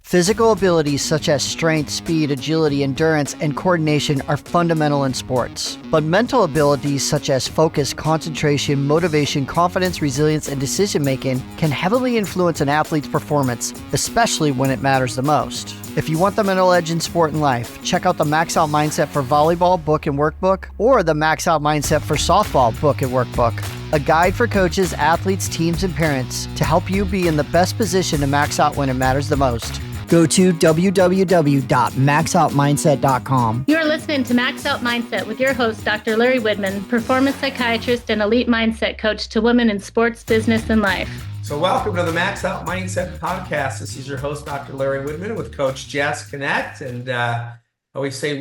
Physical abilities such as strength, speed, agility, endurance, and coordination are fundamental in sports. But mental abilities such as focus, concentration, motivation, confidence, resilience, and decision-making can heavily influence an athlete's performance, especially when it matters the most. If you want the mental edge in sport and life, check out the Max Out Mindset for Volleyball book and workbook or the Max Out Mindset for Softball book and workbook. A guide for coaches, athletes, teams, and parents to help you be in the best position to max out when it matters the most. Go to www.maxoutmindset.com. You're listening to Max Out Mindset with your host, Dr. Larry Widman, performance psychiatrist and elite mindset coach to women in sports, business, and life. So welcome to the Max Out Mindset podcast. This is your host, Dr. Larry Widman, with Coach Jess Connect. And I always say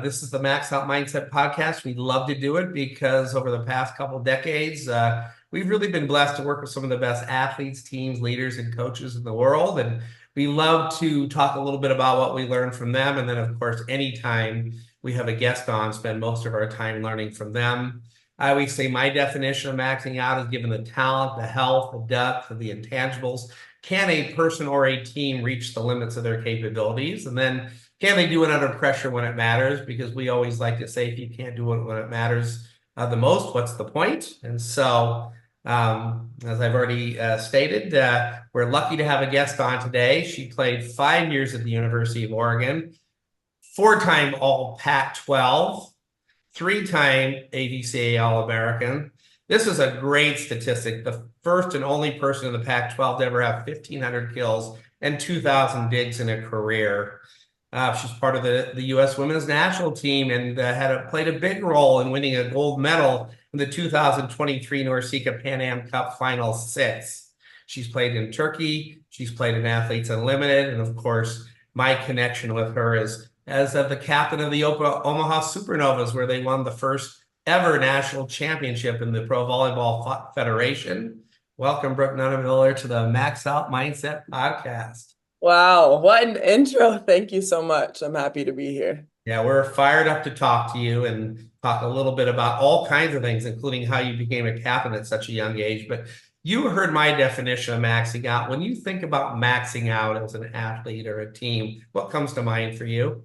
this is the Max Out Mindset podcast. We love to do it because over the past couple of decades, we've really been blessed to work with some of the best athletes, teams, leaders, and coaches in the world. And we love to talk a little bit about what we learned from them. And then, of course, anytime we have a guest on, spend most of our time learning from them. I always say my definition of maxing out is given the talent, the health, the depth, the intangibles. Can a person or a team reach the limits of their capabilities? And then can they do it under pressure when it matters? Because we always like to say, if you can't do it when it matters the most, what's the point? And so, as I've already stated, we're lucky to have a guest on today. She played 5 years at the University of Oregon, 4-time All-Pac-12, 3-time AVCA All-American. This is a great statistic. The first and only person in the Pac-12 to ever have 1,500 kills and 2,000 digs in a career. She's part of the U.S. women's national team and played a big role in winning a gold medal in the 2023 NORCECA Pan Am Cup Final 6. She's played in Turkey. She's played in Athletes Unlimited. And of course, my connection with her is as the captain of the Omaha Supernovas, where they won the first ever national championship in the Pro Volleyball Federation. Welcome, Brooke Nuneviller, to the Max Out Mindset podcast. Wow, what an intro. Thank you so much. I'm happy to be here. Yeah, we're fired up to talk to you and talk a little bit about all kinds of things, including how you became a captain at such a young age. But you heard my definition of maxing out. When you think about maxing out as an athlete or a team, what comes to mind for you?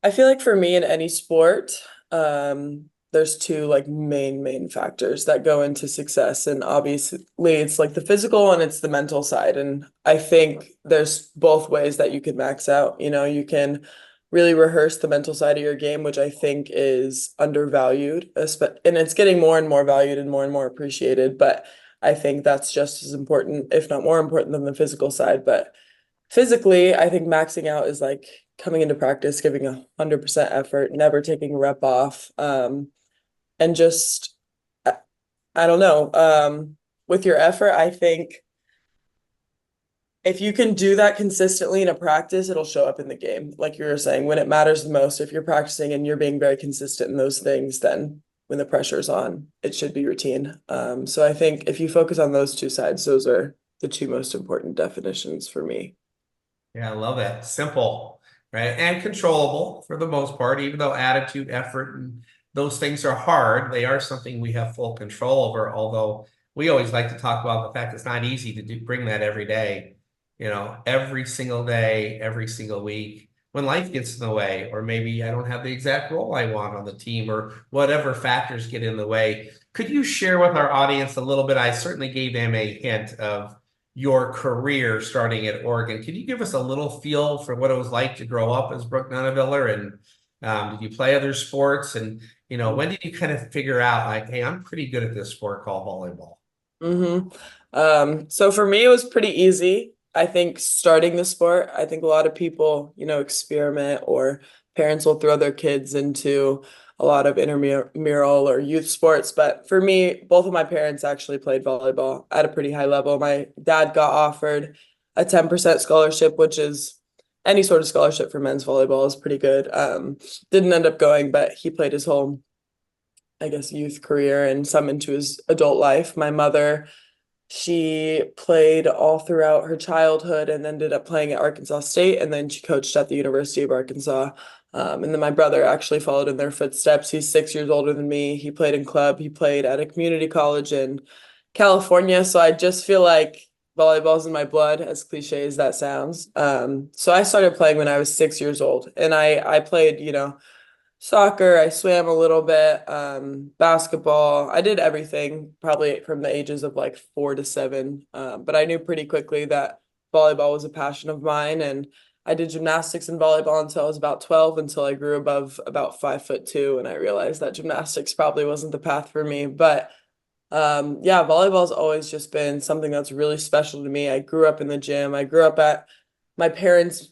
I feel like for me in any sport, there's two main factors that go into success. And obviously it's like the physical and it's the mental side. And I think there's both ways that you could max out. You know, you can really rehearse the mental side of your game, which I think is undervalued, and it's getting more and more valued and more appreciated. But I think that's just as important, if not more important, than the physical side. But physically, I think maxing out is like coming into practice, giving 100% effort, never taking a rep off, and just, I don't know, with your effort, I think if you can do that consistently in a practice, it'll show up in the game. Like you were saying, when it matters the most, if you're practicing and you're being very consistent in those things, then when the pressure's on, it should be routine. So I think if you focus on those two sides, those are the two most important definitions for me. Yeah, I love it. Simple, right? And controllable for the most part, even though attitude, effort, and those things are hard. They are something we have full control over, although we always like to talk about the fact it's not easy to bring that every day. You know, every single day, every single week, when life gets in the way, or maybe I don't have the exact role I want on the team, or whatever factors get in the way. Could you share with our audience a little bit? I certainly gave them a hint of your career starting at Oregon. Can you give us a little feel for what it was like to grow up as Brooke Nuneviller? And did you play other sports? And, you know, when did you kind of figure out like, hey, I'm pretty good at this sport called volleyball? So for me, it was pretty easy. I think starting the sport, I think a lot of people, experiment, or parents will throw their kids into a lot of intramural or youth sports. But for me, both of my parents actually played volleyball at a pretty high level. My dad got offered a 10% scholarship, which is any sort of scholarship for men's volleyball is pretty good. Didn't end up going, but he played his whole, youth career and some into his adult life. My mother, she played all throughout her childhood and ended up playing at Arkansas State, and then she coached at the University of Arkansas. And then my brother actually followed in their footsteps. He's 6 years older than me. He played in club. He played at a community college in California. So I just feel like volleyball's in my blood, as cliche as that sounds. So I started playing when I was 6 years old, and I played, soccer, I swam a little bit, basketball. I did everything probably from the ages of like 4 to 7. But I knew pretty quickly that volleyball was a passion of mine. And I did gymnastics and volleyball until I was about 12, until I grew above about 5'2", and I realized that gymnastics probably wasn't the path for me. But yeah, volleyball's always just been something that's really special to me. I grew up in the gym. I grew up at my parents'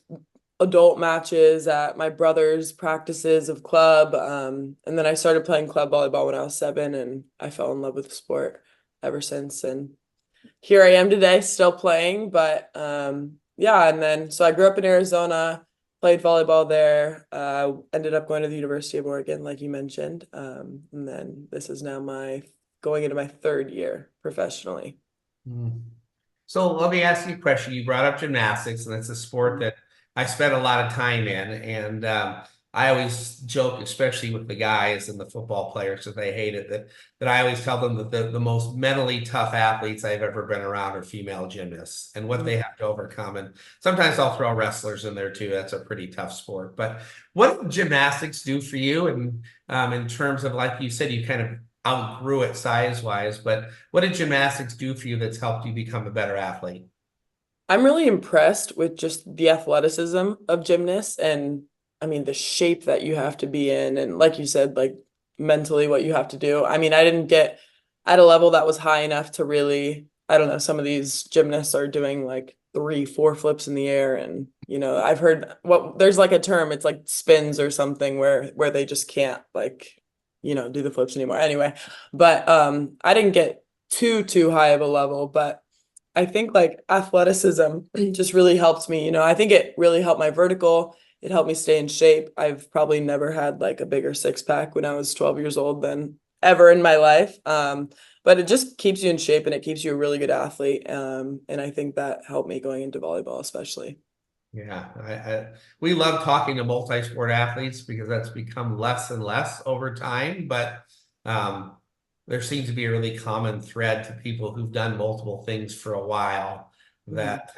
adult matches, at my brother's practices of club. And then I started playing club volleyball when I was 7, and I fell in love with the sport ever since. And here I am today, still playing. But yeah, and then so I grew up in Arizona, played volleyball there, ended up going to the University of Oregon, like you mentioned. And then this is now going into my 3rd year professionally. So let me ask you a question. You brought up gymnastics, and it's a sport that I spent a lot of time in. And I always joke, especially with the guys and the football players, that they hate it, that I always tell them that the most mentally tough athletes I've ever been around are female gymnasts and what they have to overcome. And sometimes I'll throw wrestlers in there too. That's a pretty tough sport. But what did gymnastics do for you? And in terms of, like you said, you kind of outgrew it size-wise, but what did gymnastics do for you that's helped you become a better athlete? I'm really impressed with just the athleticism of gymnasts, and I mean the shape that you have to be in, and like you said, like mentally what you have to do. I mean, I didn't get at a level that was high enough to really, I don't know, some of these gymnasts are doing like 3, 4 flips in the air, and I've heard there's like a term, it's like spins or something where they just can't like, do the flips anymore. Anyway, but I didn't get too high of a level, but I think like athleticism just really helped me. I think it really helped my vertical. It helped me stay in shape. I've probably never had like a bigger six pack when I was 12 years old than ever in my life. But it just keeps you in shape, and it keeps you a really good athlete. And I think that helped me going into volleyball, especially. Yeah, we love talking to multi-sport athletes because that's become less and less over time, but there seems to be a really common thread to people who've done multiple things for a while that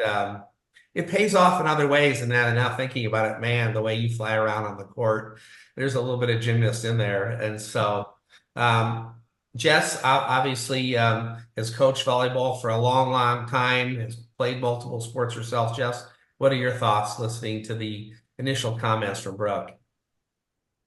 it pays off in other ways. And now thinking about it, man, the way you fly around on the court, there's a little bit of gymnast in there. And so Jess obviously has coached volleyball for a long time, has played multiple sports herself. Jess, what are your thoughts listening to the initial comments from Brooke?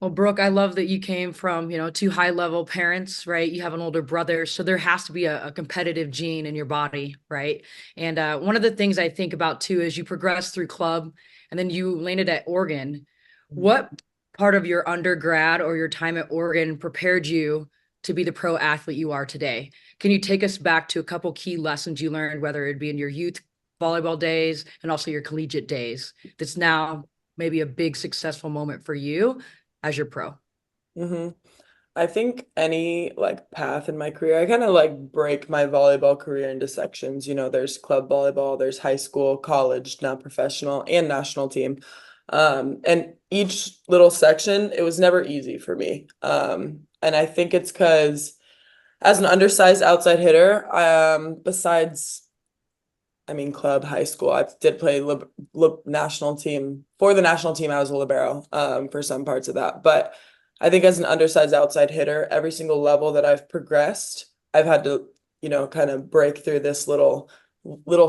Well, Brooke, I love that you came from, 2 high-level parents, right? You have an older brother, so there has to be a competitive gene in your body, right? And one of the things I think about too is you progress through club, and then you landed at Oregon. What part of your undergrad or your time at Oregon prepared you to be the pro athlete you are today? Can you take us back to a couple key lessons you learned, whether it be in your youth volleyball days and also your collegiate days, that's now maybe a big successful moment for you as your pro? I think any like path in my career, I kind of like break my volleyball career into sections. There's club volleyball, there's high school, college, now professional, and national team. And each little section, it was never easy for me. And I think it's because as an undersized outside hitter, besides, I mean, club, high school, I did play national team. For the national team, I was a libero for some parts of that. But I think as an undersized outside hitter, every single level that I've progressed, I've had to, kind of break through this little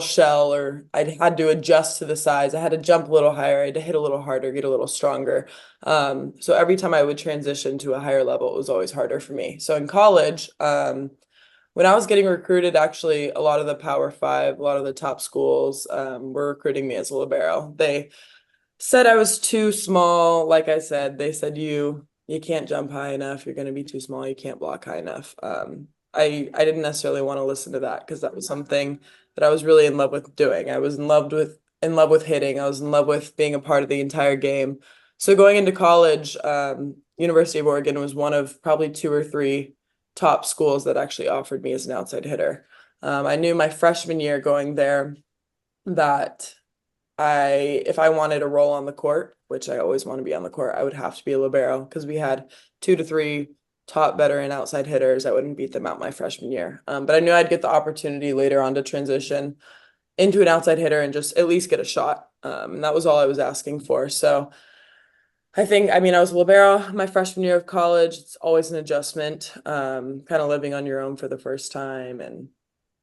shell, or I had to adjust to the size. I had to jump a little higher. I had to hit a little harder, get a little stronger. So every time I would transition to a higher level, it was always harder for me. So in college, when I was getting recruited, actually, a lot of the Power Five, a lot of the top schools were recruiting me as a libero. They said I was too small. Like I said, they said you can't jump high enough. You're going to be too small. You can't block high enough. I didn't necessarily want to listen to that, because that was something that I was really in love with doing. I was in love with hitting. I was in love with being a part of the entire game. So going into college, University of Oregon was one of probably 2 or 3 top schools that actually offered me as an outside hitter. I knew my freshman year going there that if I wanted a role on the court, which I always want to be on the court, I would have to be a libero, because we had 2 to 3 top veteran outside hitters. I wouldn't beat them out my freshman year. But I knew I'd get the opportunity later on to transition into an outside hitter and just at least get a shot. And that was all I was asking for. So I think, I mean, I was a libero my freshman year of college. It's always an adjustment, kind of living on your own for the first time and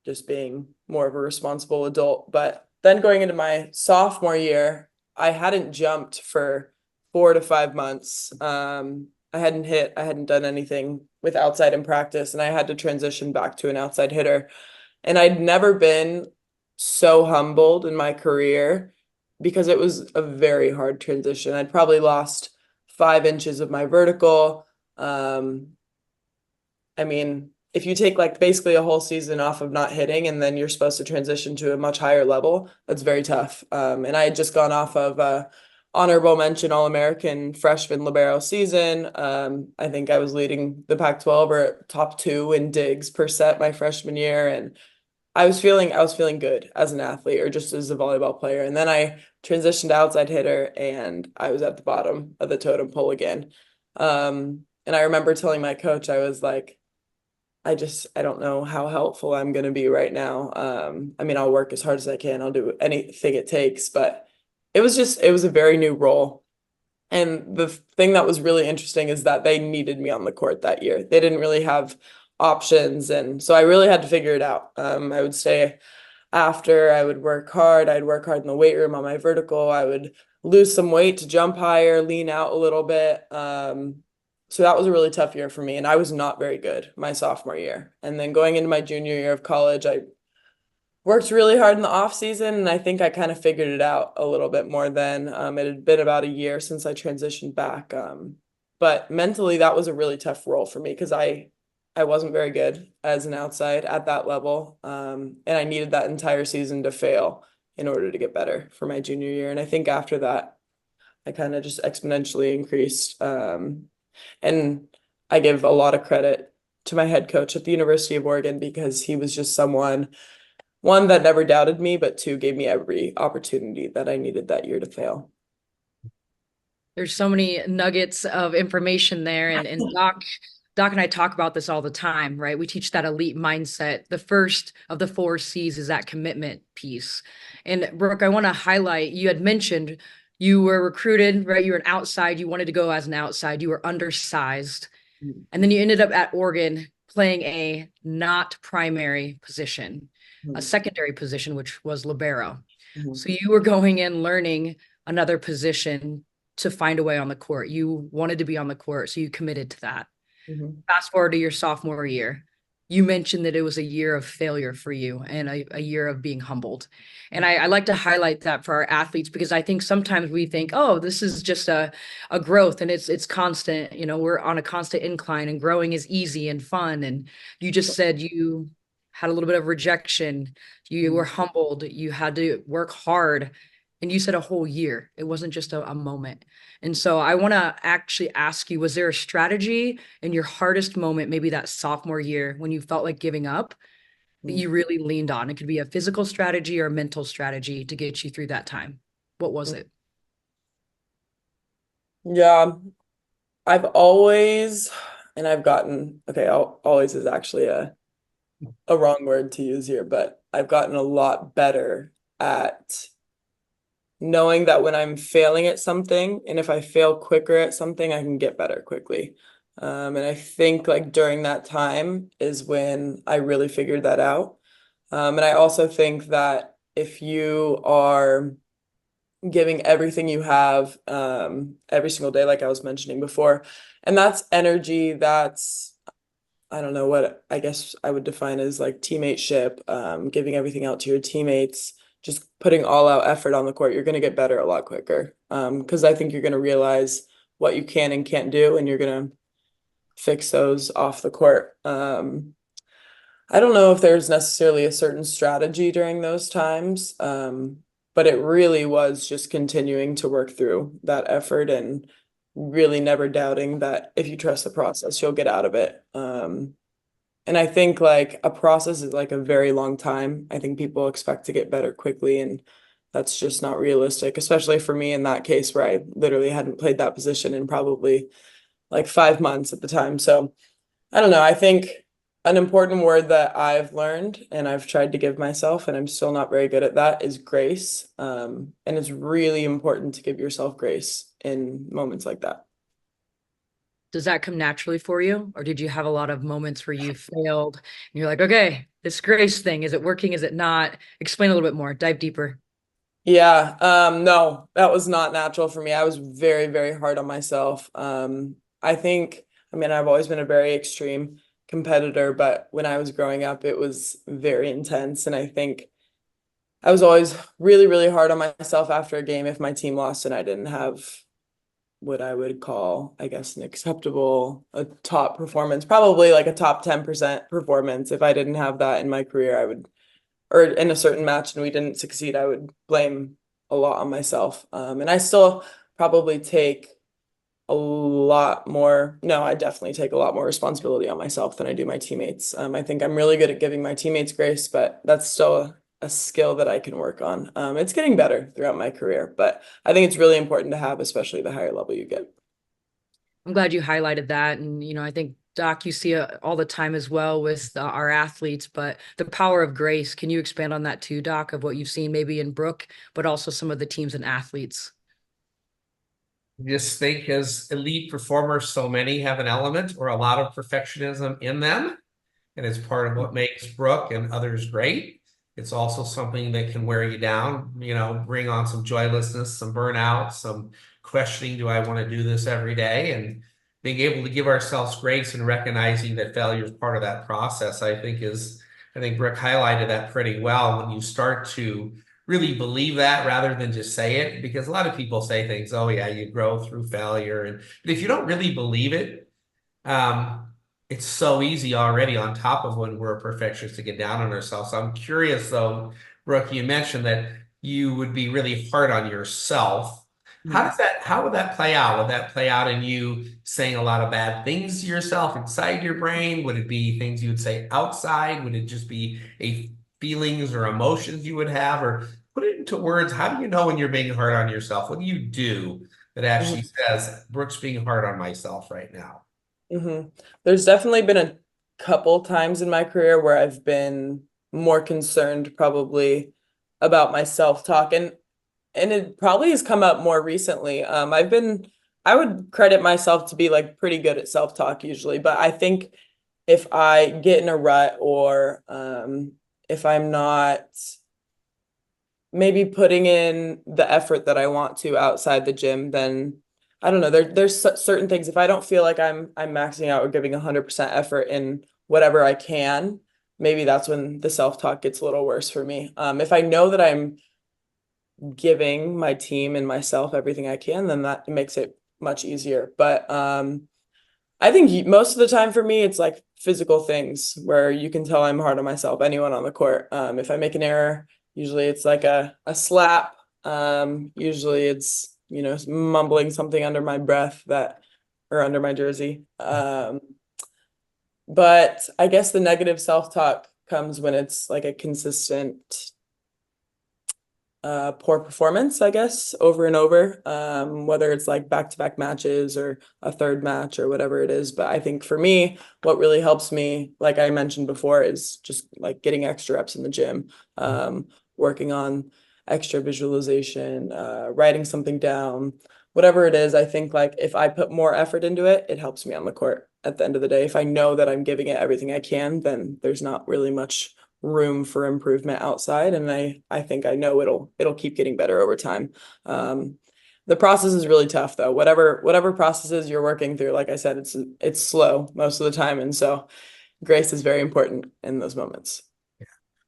just being more of a responsible adult. But then going into my sophomore year, I hadn't jumped for 4 to 5 months. I hadn't done anything with outside in practice, and I had to transition back to an outside hitter. And I'd never been so humbled in my career because it was a very hard transition. I'd probably lost 5 inches of my vertical. I mean, if you take like basically a whole season off of not hitting and then you're supposed to transition to a much higher level, that's very tough. And I had just gone off of honorable mention All-American freshman libero season. I think I was leading the Pac-12 or top 2 in digs per set my freshman year, and I was feeling good as an athlete or just as a volleyball player. And then I transitioned to outside hitter and I was at the bottom of the totem pole again. And I remember telling my coach, I was like, I don't know how helpful I'm going to be right now. I mean, I'll work as hard as I can. I'll do anything it takes, but it was a very new role. And the thing that was really interesting is that they needed me on the court that year. They didn't really have options. And so I really had to figure it out. I would stay after, I would work hard. I'd work hard in the weight room on my vertical. I would lose some weight to jump higher, lean out a little bit. So that was a really tough year for me. And I was not very good my sophomore year. And then going into my junior year of college, I worked really hard in the off season, and I think I kind of figured it out a little bit more then. It had been about a year since I transitioned back. But mentally, that was a really tough role for me because I wasn't very good as an outside at that level. And I needed that entire season to fail in order to get better for my junior year. And I think after that, I kind of just exponentially increased. And I give a lot of credit to my head coach at the University of Oregon because he was just someone, one, that never doubted me, but two, gave me every opportunity that I needed that year to fail. There's so many nuggets of information there. And Doc and I talk about this all the time, right? We teach that elite mindset. The first of the 4 C's is that commitment piece. And Brooke, I want to highlight, you had mentioned you were recruited, right? You were an outside. You wanted to go as an outside. You were undersized. And then you ended up at Oregon playing a not primary position, a secondary position, which was libero. So you were going in learning another position to find a way on the court. You wanted to be on the court, so you committed to that. Fast forward to your sophomore year. You mentioned that it was a year of failure for you and a year of being humbled. And I like to highlight that for our athletes because I think sometimes we think, oh, this is just a growth and it's constant. You know, we're on a constant incline and growing is easy and fun. And you just said you had a little bit of rejection. You were humbled. You had to work hard. And you said a whole year. It wasn't just a moment. And so I want to actually ask you, was there a strategy in your hardest moment, maybe that sophomore year when you felt like giving up, that you really leaned on? It could be a physical strategy or a mental strategy to get you through that time. What was it? Yeah, I've always, and I've gotten, okay, always is actually a wrong word to use here, but I've gotten a lot better at knowing that when I'm failing at something, and if I fail quicker at something, I can get better quickly. And I think like during that time is when I really figured that out. And I also think that if you are giving everything you have every single day, like I was mentioning before, and that's energy, that's, I don't know what I guess I would define as like teammateship, giving everything out to your teammates, just putting all out effort on the court, you're going to get better a lot quicker. Because I think you're going to realize what you can and can't do, and you're going to fix those off the court. I don't know if there's necessarily a certain strategy during those times, but it really was just continuing to work through that effort and really never doubting that if you trust the process, you'll get out of it. And I think like a process is like a very long time. I think people expect to get better quickly, and that's just not realistic, especially for me in that case where I literally hadn't played that position in probably like 5 months at the time. So I don't know. I think An important word that I've learned and I've tried to give myself, and I'm still not very good at that, is grace. And it's really important to give yourself grace in moments like that. Does that come naturally for you? Or did you have a lot of moments where you failed and you're like, okay, this grace thing, is it working? Is it not? Explain a little bit more, dive deeper. Yeah, no, that was not natural for me. I was very, very hard on myself. I think, I mean, I've always been a very extreme competitor, but when I was growing up, it was very intense. And I think I was always really, really hard on myself after a game if my team lost and I didn't have what I would call, I guess, an acceptable, a top performance, probably like a top 10% performance. If I didn't have that in my career, I would, or in a certain match and we didn't succeed, I would blame a lot on myself. And I still probably take a lot more, no, I definitely take a lot more responsibility on myself than I do my teammates. I think I'm really good at giving my teammates grace, but that's still a skill that I can work on. It's getting better throughout my career, but I think it's really important to have, especially the higher level you get. I'm glad you highlighted that. And, I think, Doc, you see it all the time as well with our athletes, but the power of grace. Can you expand on that too, Doc, of what you've seen maybe in Brooke, but also some of the teams and athletes? Just think as elite performers, so many have an element or a lot of perfectionism in them. And it's part of what makes Brooke and others great. It's also something that can wear you down, bring on some joylessness, some burnout, some questioning, do I want to do this every day? And being able to give ourselves grace and recognizing that failure is part of that process, I think Brooke highlighted that pretty well when you start to really believe that rather than just say it, because a lot of people say things, oh yeah, you grow through failure. But if you don't really believe it, it's so easy already on top of when we're a perfectionist to get down on ourselves. So I'm curious though, Brooke, you mentioned that you would be really hard on yourself. How would that play out? Would that play out in you saying a lot of bad things to yourself inside your brain? Would it be things you would say outside? Would it just be feelings or emotions you would have? Or put it into words, how do you know when you're being hard on yourself? What do you do that actually says, Brooke's being hard on myself right now? There's definitely been a couple times in my career where I've been more concerned probably about my self-talk, and it probably has come up more recently. I would credit myself to be like pretty good at self-talk usually, but I think if I get in a rut or if I'm not maybe putting in the effort that I want to outside the gym, then I don't know, there's certain things, if I don't feel like I'm maxing out or giving 100% effort in whatever I can, maybe that's when the self-talk gets a little worse for me. If I know that I'm giving my team and myself everything I can, then that makes it much easier. But I think most of the time for me, it's like physical things where you can tell I'm hard on myself, anyone on the court. If I make an error, usually it's like a slap. Usually it's, mumbling something under my breath or under my jersey. But I guess the negative self-talk comes when it's like a consistent poor performance, I guess, over and over, whether it's like back-to-back matches or a third match or whatever it is. But I think for me, what really helps me, like I mentioned before, is just like getting extra reps in the gym, working on extra visualization, writing something down, whatever it is. I think like if I put more effort into it, it helps me on the court at the end of the day. If I know that I'm giving it everything I can, then there's not really much room for improvement outside, and I think I know it'll keep getting better over time. The process is really tough though. Whatever processes you're working through, like I said, it's slow most of the time, and so grace is very important in those moments.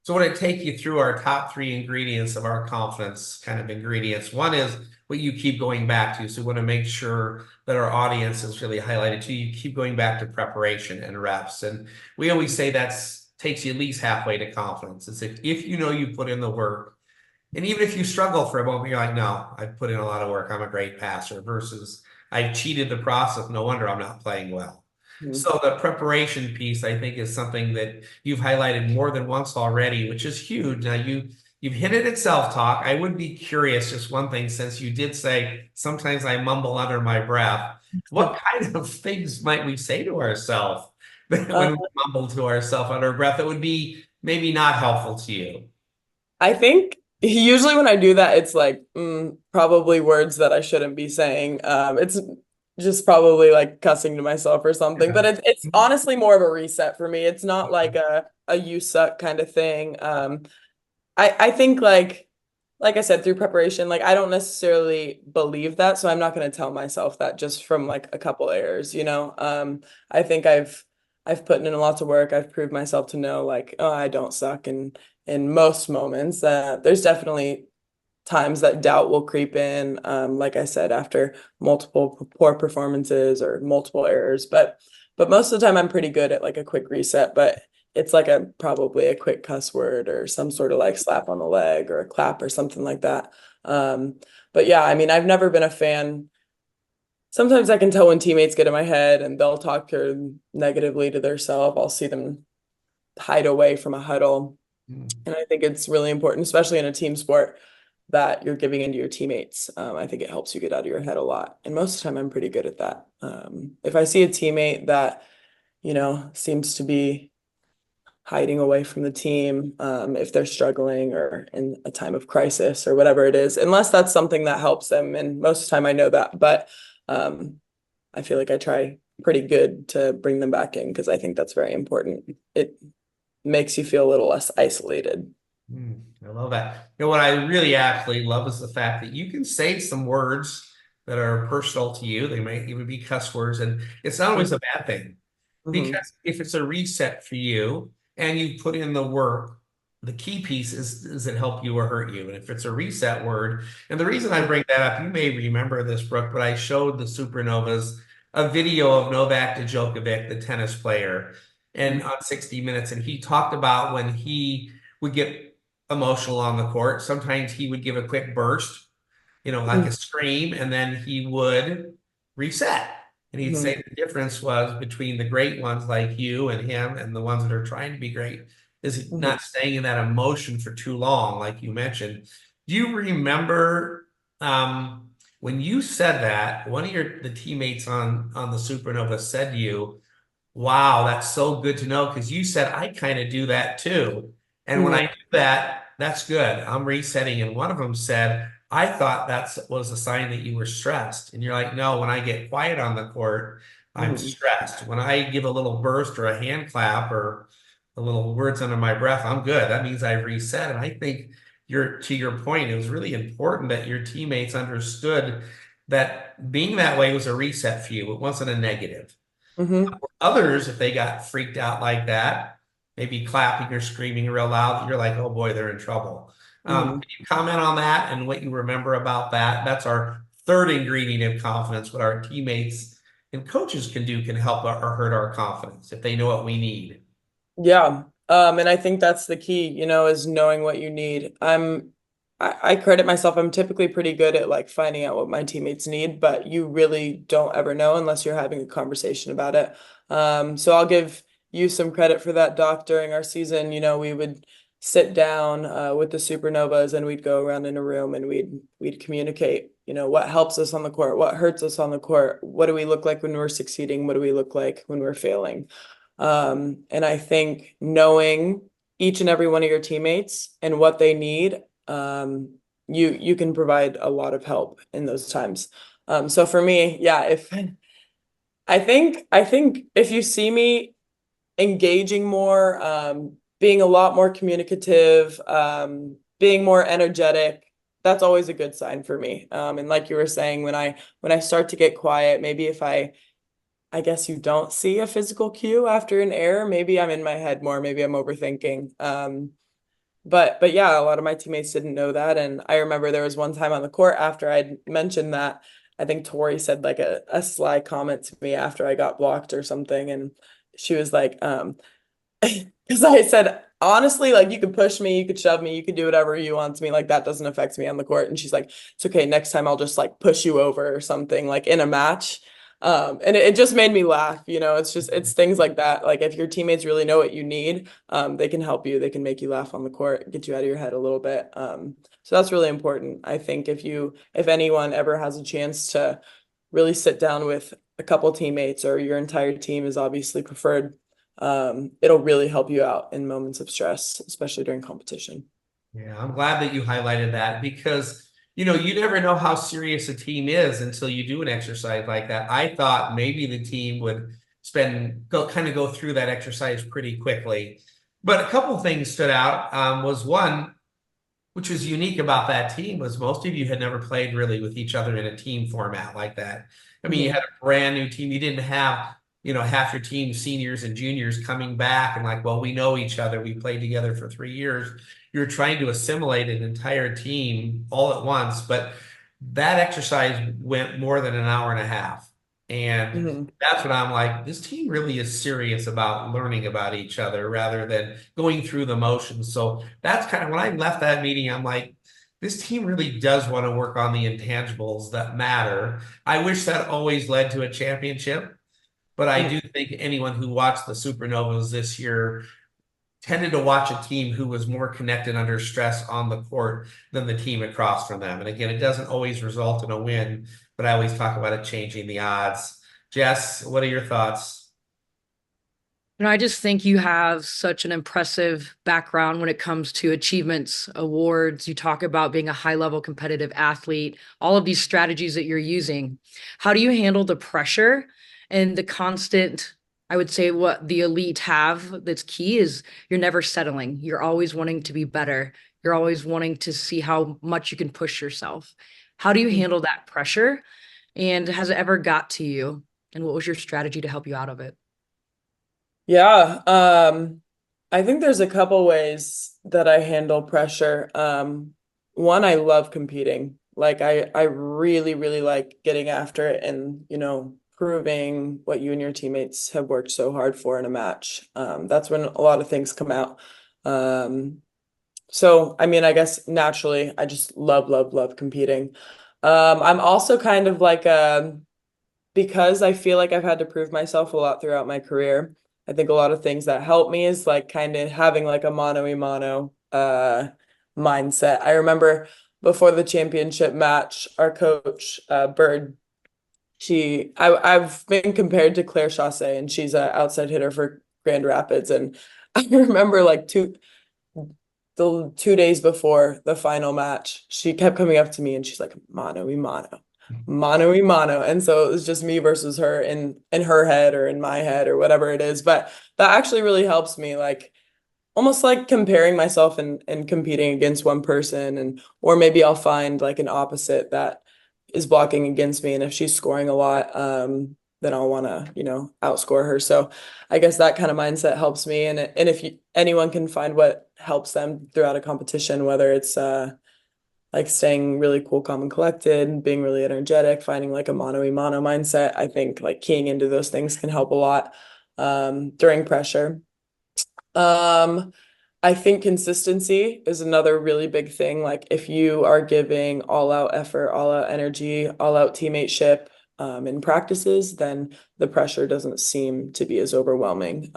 So I want to take you through our top 3 ingredients of our confidence kind of ingredients. One is what you keep going back to. So we want to make sure that our audience is really highlighted to you. Keep going back to preparation and reps. And we always say takes you at least halfway to confidence. It's if you know you put in the work, and even if you struggle for a moment, you're like, no, I've put in a lot of work, I'm a great passer, versus I cheated the process, no wonder I'm not playing well. So the preparation piece, I think, is something that you've highlighted more than once already, which is huge. Now you've hit it at self-talk. I would be curious, just one thing, since you did say sometimes I mumble under my breath, what kind of things might we say to ourselves when we mumble to ourselves under our breath that would be maybe not helpful to you? I think usually when I do that, it's like probably words that I shouldn't be saying. It's just probably like cussing to myself or something. But it's honestly more of a reset for me. It's not like a you suck kind of thing. I think like I said, through preparation, like I don't necessarily believe that, so I'm not going to tell myself that just from like a couple errors, you know. I think I've put in lots of work. I've proved myself to know like, oh, I don't suck in most moments. There's definitely times that doubt will creep in, like I said, after multiple poor performances or multiple errors. But most of the time I'm pretty good at like a quick reset, but it's like a probably a quick cuss word or some sort of like slap on the leg or a clap or something like that. But yeah, I mean, I've never been a fan. Sometimes I can tell when teammates get in my head and they'll talk negatively to their self. I'll see them hide away from a huddle. And I think it's really important, especially in a team sport, that you're giving into your teammates. I think it helps you get out of your head a lot. And most of the time, I'm pretty good at that. If I see a teammate that, seems to be hiding away from the team, if they're struggling or in a time of crisis or whatever it is, unless that's something that helps them. And most of the time I know that, but I feel like I try pretty good to bring them back in because I think that's very important. It makes you feel a little less isolated. I love that. What I really actually love is the fact that you can say some words that are personal to you. They might even be cuss words, and it's not always a bad thing. Because if it's a reset for you and you put in the work, the key piece is, does it help you or hurt you? And if it's a reset word, and the reason I bring that up, you may remember this, Brooke, but I showed the Supernovas a video of Novak Djokovic, the tennis player, and on 60 Minutes, and he talked about when he would get emotional on the court, sometimes he would give a quick burst, like a scream, and then he would reset. And he'd say the difference was between the great ones like you and him and the ones that are trying to be great is not staying in that emotion for too long, like you mentioned. Do you remember when you said that, one of the teammates on the Supernova said to you, wow, that's so good to know, because you said, I kind of do that too. And when I do that, that's good. I'm resetting. And one of them said, I thought that was a sign that you were stressed. And you're like, no, when I get quiet on the court, I'm stressed. When I give a little burst or a hand clap or a little words under my breath, I'm good. That means I've reset. And I think to your point, it was really important that your teammates understood that being that way was a reset for you. It wasn't a negative. Others, if they got freaked out like that, maybe clapping or screaming real loud, you're like, oh boy, they're in trouble. Can you comment on that and what you remember about that? That's our third ingredient of confidence. What our teammates and coaches can do can help or hurt our confidence if they know what we need. Yeah. And I think that's the key, is knowing what you need. I credit myself. I'm typically pretty good at like finding out what my teammates need, but you really don't ever know unless you're having a conversation about it. So I'll give you some credit for that, Doc. During our season, we would sit down with the Supernovas and we'd go around in a room and we'd communicate, what helps us on the court, what hurts us on the court, what do we look like when we're succeeding, what do we look like when we're failing. And I think knowing each and every one of your teammates and what they need, you can provide a lot of help in those times. So for me, yeah, I think if you see me engaging more, being a lot more communicative, being more energetic, that's always a good sign for me. And like you were saying, when I start to get quiet, maybe if I guess you don't see a physical cue after an error, maybe I'm in my head more, maybe I'm overthinking. But yeah, a lot of my teammates didn't know that. And I remember there was one time on the court after I'd mentioned that, I think Tori said like a sly comment to me after I got blocked or something. And she was like, because I said, honestly, like you could push me, you could shove me, you could do whatever you want to me. Like that doesn't affect me on the court. And she's like, it's okay. Next time I'll just like push you over or something like in a match. And it just made me laugh, it's things like that. Like if your teammates really know what you need, they can help you, they can make you laugh on the court, get you out of your head a little bit. So that's really important. I think if anyone ever has a chance to really sit down with a couple teammates, or your entire team is obviously preferred, it'll really help you out in moments of stress, especially during competition. Yeah, I'm glad that you highlighted that because, you never know how serious a team is until you do an exercise like that. I thought maybe the team would go through that exercise pretty quickly. But a couple of things stood out. Was one, which was unique about that team, was most of you had never played really with each other in a team format like that. I mean, you had a brand new team. You didn't have, half your team seniors and juniors coming back and like, well, we know each other. We played together for 3 years. You're trying to assimilate an entire team all at once, but that exercise went more than an hour and a half. And that's what I'm like, this team really is serious about learning about each other rather than going through the motions. So that's kind of when I left that meeting, I'm like, this team really does want to work on the intangibles that matter. I wish that always led to a championship, but I do think anyone who watched the Supernovas this year tended to watch a team who was more connected under stress on the court than the team across from them. And again, it doesn't always result in a win, but I always talk about it changing the odds. Jess, what are your thoughts? I just think you have such an impressive background when it comes to achievements, awards. You talk about being a high level competitive athlete, all of these strategies that you're using. How do you handle the pressure and the constant? I would say what the elite have that's key is you're never settling. You're always wanting to be better. You're always wanting to see how much you can push yourself. How do you handle that pressure? And has it ever got to you? And what was your strategy to help you out of it? Yeah, I think there's a couple ways that I handle pressure. One, I love competing. Like I really, really like getting after it and, proving what you and your teammates have worked so hard for in a match. That's when a lot of things come out. So I mean, I guess naturally, I just love, love, love competing. I'm also kind of like because I feel like I've had to prove myself a lot throughout my career. I think a lot of things that help me is like kind of having like a mano a mano mindset. I remember before the championship match, our coach, Bird, I've been compared to Claire Chassé, and she's an outside hitter for Grand Rapids. And I remember like the 2 days before the final match, she kept coming up to me and she's like, mano a mano, mano a mano. And so it was just me versus her in her head or in my head or whatever it is. But that actually really helps me, like almost like comparing myself and competing against one person, and or maybe I'll find like an opposite that is blocking against me. And if she's scoring a lot, then I'll want to, outscore her. So I guess that kind of mindset helps me. And if anyone can find what helps them throughout a competition, whether it's like staying really cool, calm, and collected, being really energetic, finding like a mano a mano mindset, I think like keying into those things can help a lot during pressure. I think consistency is another really big thing. Like if you are giving all out effort, all out energy, all out teammateship in practices, then the pressure doesn't seem to be as overwhelming.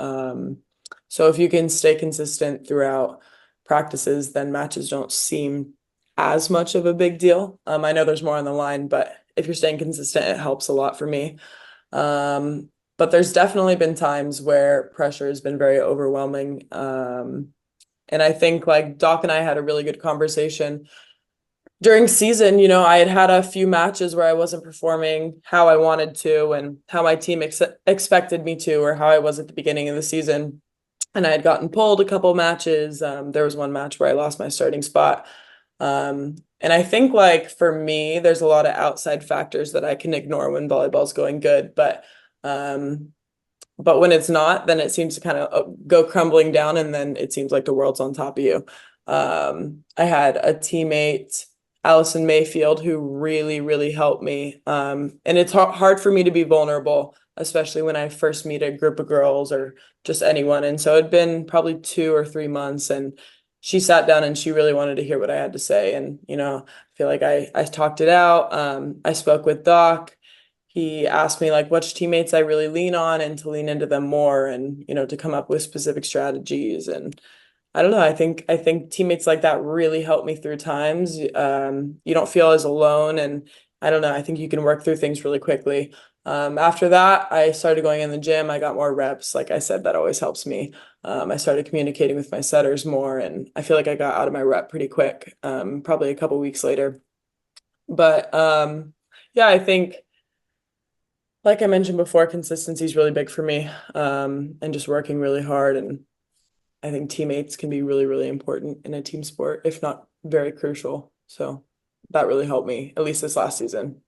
So if you can stay consistent throughout practices, then matches don't seem as much of a big deal. I know there's more on the line, but if you're staying consistent, it helps a lot for me. But there's definitely been times where pressure has been very overwhelming. And I think like Doc and I had a really good conversation during season. I had had a few matches where I wasn't performing how I wanted to and how my team expected me to, or how I was at the beginning of the season. And I had gotten pulled a couple matches. There was one match where I lost my starting spot. And I think like for me, there's a lot of outside factors that I can ignore when volleyball's going good. But when it's not, then it seems to kind of go crumbling down, and then it seems like the world's on top of you. I had a teammate, Allison Mayfield, who really, really helped me. And it's hard for me to be vulnerable, especially when I first meet a group of girls or just anyone. And so it'd been probably 2 or 3 months, and she sat down and she really wanted to hear what I had to say. And, I feel like I talked it out. I spoke with Doc. He asked me like which teammates I really lean on and to lean into them more, and, to come up with specific strategies. And I don't know, I think teammates like that really help me through times. You don't feel as alone, and I don't know, I think you can work through things really quickly. After that, I started going in the gym. I got more reps. Like I said, that always helps me. I started communicating with my setters more, and I feel like I got out of my rep pretty quick, probably a couple weeks later. But yeah, I think, like I mentioned before, consistency is really big for me, and just working really hard. And I think teammates can be really, really important in a team sport, if not very crucial. So that really helped me, at least this last season.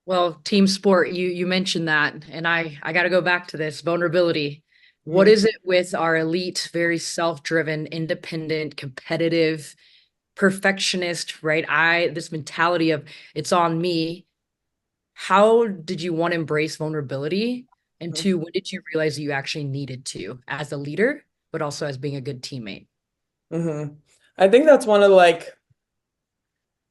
Well, team sport, you mentioned that, and I got to go back to this vulnerability. What Mhm. is it with our elite, very self-driven, independent, competitive, perfectionist, right? This mentality of it's on me. How did you, one, embrace vulnerability? And two, when did you realize you actually needed to as a leader, but also as being a good teammate? Mhm. I think that's one of like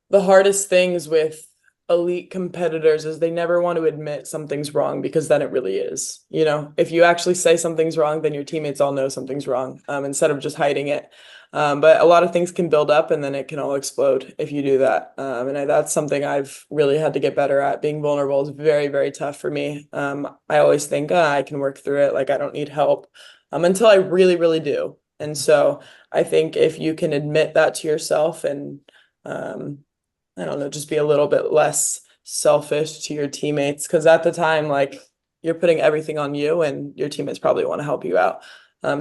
the hardest things with elite competitors is they never want to admit something's wrong because then it really is. You know, if you actually say something's wrong, then your teammates all know something's wrong, instead of just hiding it. But a lot of things can build up and then it can all explode if you do that. That's something I've really had to get better at. Being vulnerable is very, very tough for me. I always think, I can work through it. Like I don't need help, until I really, really do. And so I think if you can admit that to yourself and, I don't know, just be a little bit less selfish to your teammates because at the time, like you're putting everything on you and your teammates probably want to help you out.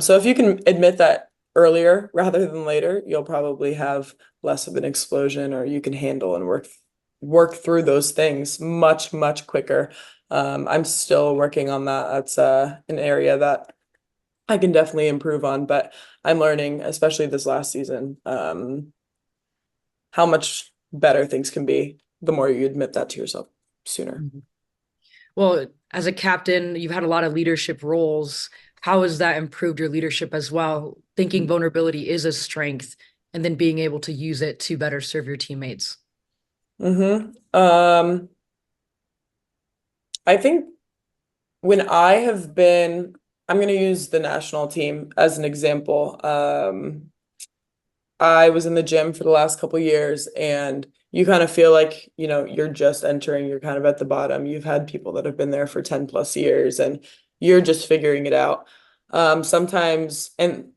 So if you can admit that earlier rather than later, you'll probably have less of an explosion or you can handle and work through those things much, much quicker. I'm still working on that. That's an area that I can definitely improve on, but I'm learning, especially this last season, how much better things can be the more you admit that to yourself sooner. Mhm. Well, as a captain, you've had a lot of leadership roles. How has that improved your leadership as well? Thinking vulnerability is a strength and then being able to use it to better serve your teammates. I think when I have been, I'm going to use the national team as an example. I was in the gym for the last couple years and you kind of feel like, you're just entering, you're kind of at the bottom. You've had people that have been there for 10 plus years and you're just figuring it out. Sometimes, and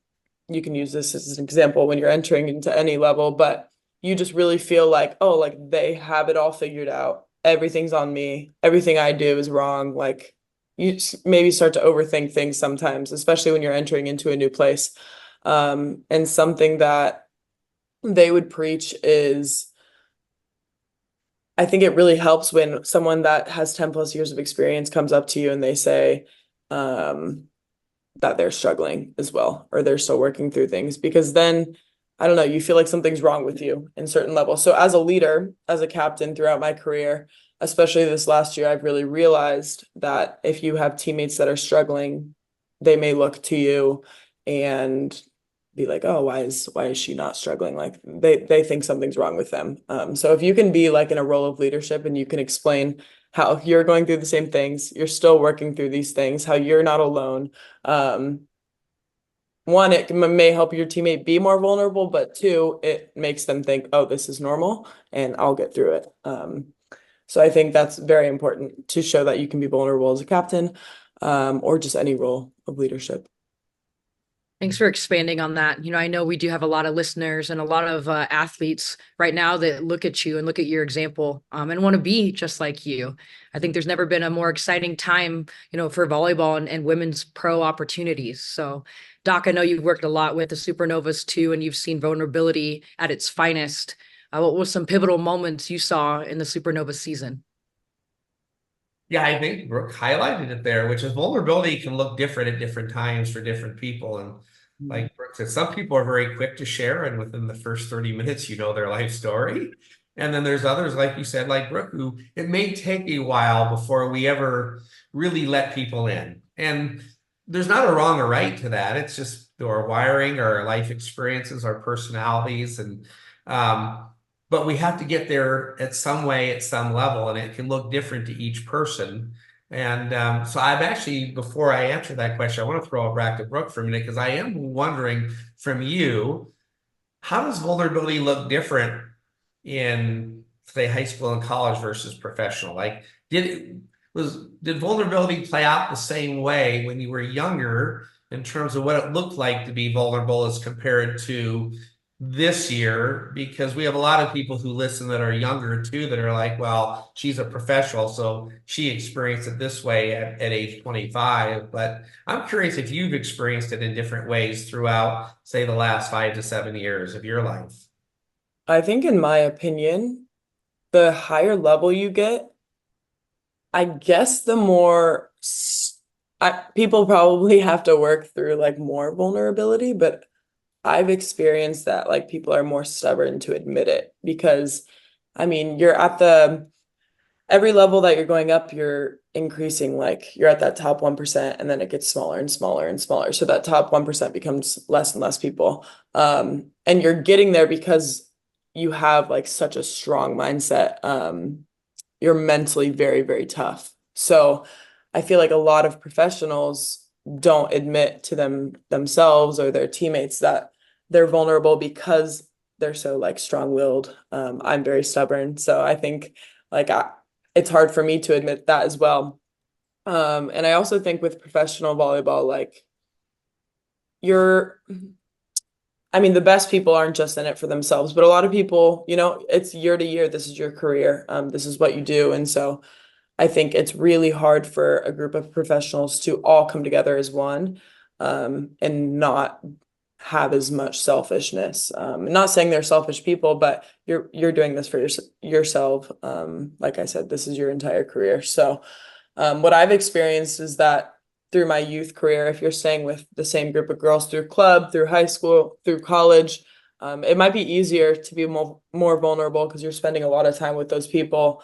you can use this as an example when you're entering into any level, but you just really feel like, oh, like they have it all figured out. Everything's on me. Everything I do is wrong. Like maybe start to overthink things sometimes, especially when you're entering into a new place. And something that they would preach is I think it really helps when someone that has 10 plus years of experience comes up to you and they say that they're struggling as well, or they're still working through things, because then, I don't know, you feel like something's wrong with you in certain levels. So as a leader, as a captain throughout my career, especially this last year, I've really realized that if you have teammates that are struggling, they may look to you and be like, oh, why is she not struggling? Like they think something's wrong with them. So if you can be like in a role of leadership and you can explain how you're going through the same things, you're still working through these things, how you're not alone. Um, One, it may help your teammate be more vulnerable, but two, it makes them think, oh, this is normal and I'll get through it. So I think that's very important to show that you can be vulnerable as a captain, or just any role of leadership. Thanks for expanding on that. I know we do have a lot of listeners and a lot of athletes right now that look at you and look at your example, and want to be just like you. I think there's never been a more exciting time, for volleyball and women's pro opportunities. So, Doc, I know you've worked a lot with the Supernovas too, and you've seen vulnerability at its finest. What were some pivotal moments you saw in the Supernova season? Yeah, I think Brooke highlighted it there, which is vulnerability can look different at different times for different people. And like Brooke said, some people are very quick to share, and within the first 30 minutes, their life story. And then there's others, like you said, like Brooke, who it may take a while before we ever really let people in. And there's not a wrong or right to that. It's just our wiring, our life experiences, our personalities, and but we have to get there at some way, at some level, and it can look different to each person. And so I've actually, before I answer that question, I want to throw it back to Brooke for a minute, because I am wondering from you, how does vulnerability look different in, say, high school and college versus professional? Like, did vulnerability play out the same way when you were younger in terms of what it looked like to be vulnerable as compared to this year? Because we have a lot of people who listen that are younger too, that are like, well, she's a professional, so she experienced it this way at age 25. But I'm curious if you've experienced it in different ways throughout, say, the last 5 to 7 years of your life. I think in my opinion, the higher level you get, I guess the more people probably have to work through like more vulnerability, but I've experienced that like people are more stubborn to admit it because I mean, you're at every level that you're going up, you're increasing, like you're at that top 1%, and then it gets smaller and smaller and smaller. So that top 1% becomes less and less people. And you're getting there because you have like such a strong mindset. You're mentally very, very tough. So I feel like a lot of professionals don't admit to themselves or their teammates that they're vulnerable because they're so like strong-willed. I'm very stubborn. So I think like it's hard for me to admit that as well. And I also think with professional volleyball, like I mean, the best people aren't just in it for themselves, but a lot of people, it's year to year. This is your career. This is what you do. And so I think it's really hard for a group of professionals to all come together as one, and not have as much selfishness. Not saying they're selfish people, but you're doing this for yourself. Like I said, this is your entire career. So what I've experienced is that through my youth career, if you're staying with the same group of girls through club, through high school, through college, it might be easier to be more vulnerable because you're spending a lot of time with those people.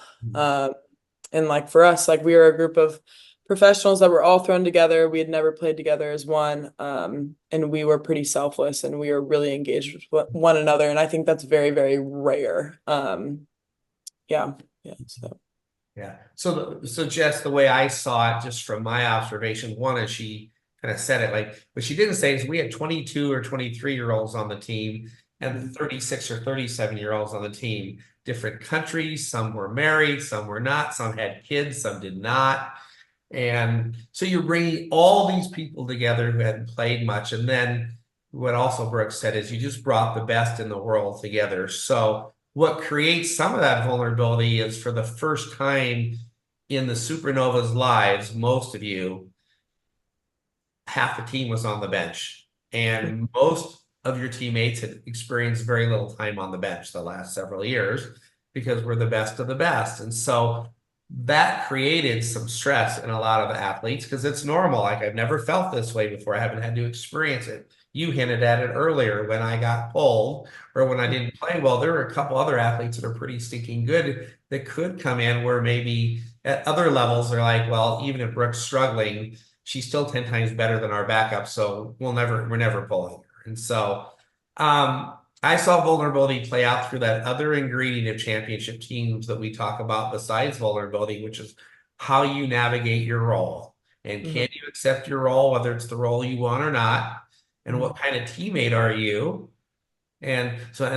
And like for us, like we were a group of professionals that were all thrown together. We had never played together as one. And we were pretty selfless and we were really engaged with one another. And I think that's very, very rare. Yeah. So. Yeah. So Jess, the way I saw it, just from my observation, one is she kind of said it like, what she didn't say is we had 22 or 23-year-olds on the team and 36 or 37-year-olds on the team. Different countries, some were married, some were not, some had kids, some did not. And so you're bringing all these people together who hadn't played much. And then what also Brooke said is you just brought the best in the world together. So what creates some of that vulnerability is for the first time in the Supernovas' lives, most of you, half the team was on the bench. And most of your teammates had experienced very little time on the bench the last several years because we're the best of the best. And so that created some stress in a lot of the athletes because it's normal. Like I've never felt this way before. I haven't had to experience it. You hinted at it earlier when I got pulled or when I didn't play well. There were a couple other athletes that are pretty stinking good that could come in where maybe at other levels they're like, well, even if Brooke's struggling, she's still 10 times better than our backup. So we're never pulling her. And so I saw vulnerability play out through that other ingredient of championship teams that we talk about besides vulnerability, which is how you navigate your role. And can you accept your role, whether it's the role you want or not? And what kind of teammate are you? And so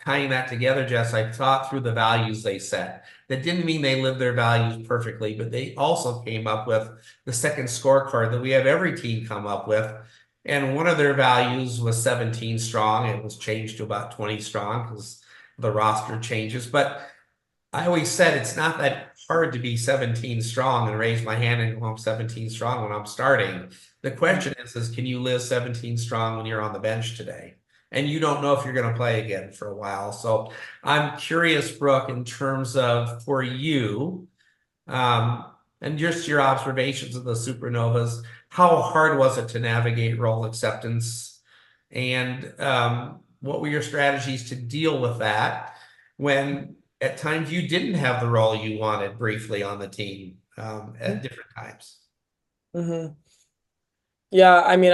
tying that together, Jess, I thought through the values they set. That didn't mean they lived their values perfectly, but they also came up with the second scorecard that we have every team come up with. And one of their values was 17 strong. It was changed to about 20 strong because the roster changes. But I always said it's not that hard to be 17 strong and raise my hand and go, I'm 17 strong when I'm starting. The question is can you live 17 strong when you're on the bench today? And you don't know if you're going to play again for a while. So I'm curious, Brooke, in terms of for you, and just your observations of the Supernovas, how hard was it to navigate role acceptance? And what were your strategies to deal with that when at times you didn't have the role you wanted briefly on the team at different times? Yeah, I mean,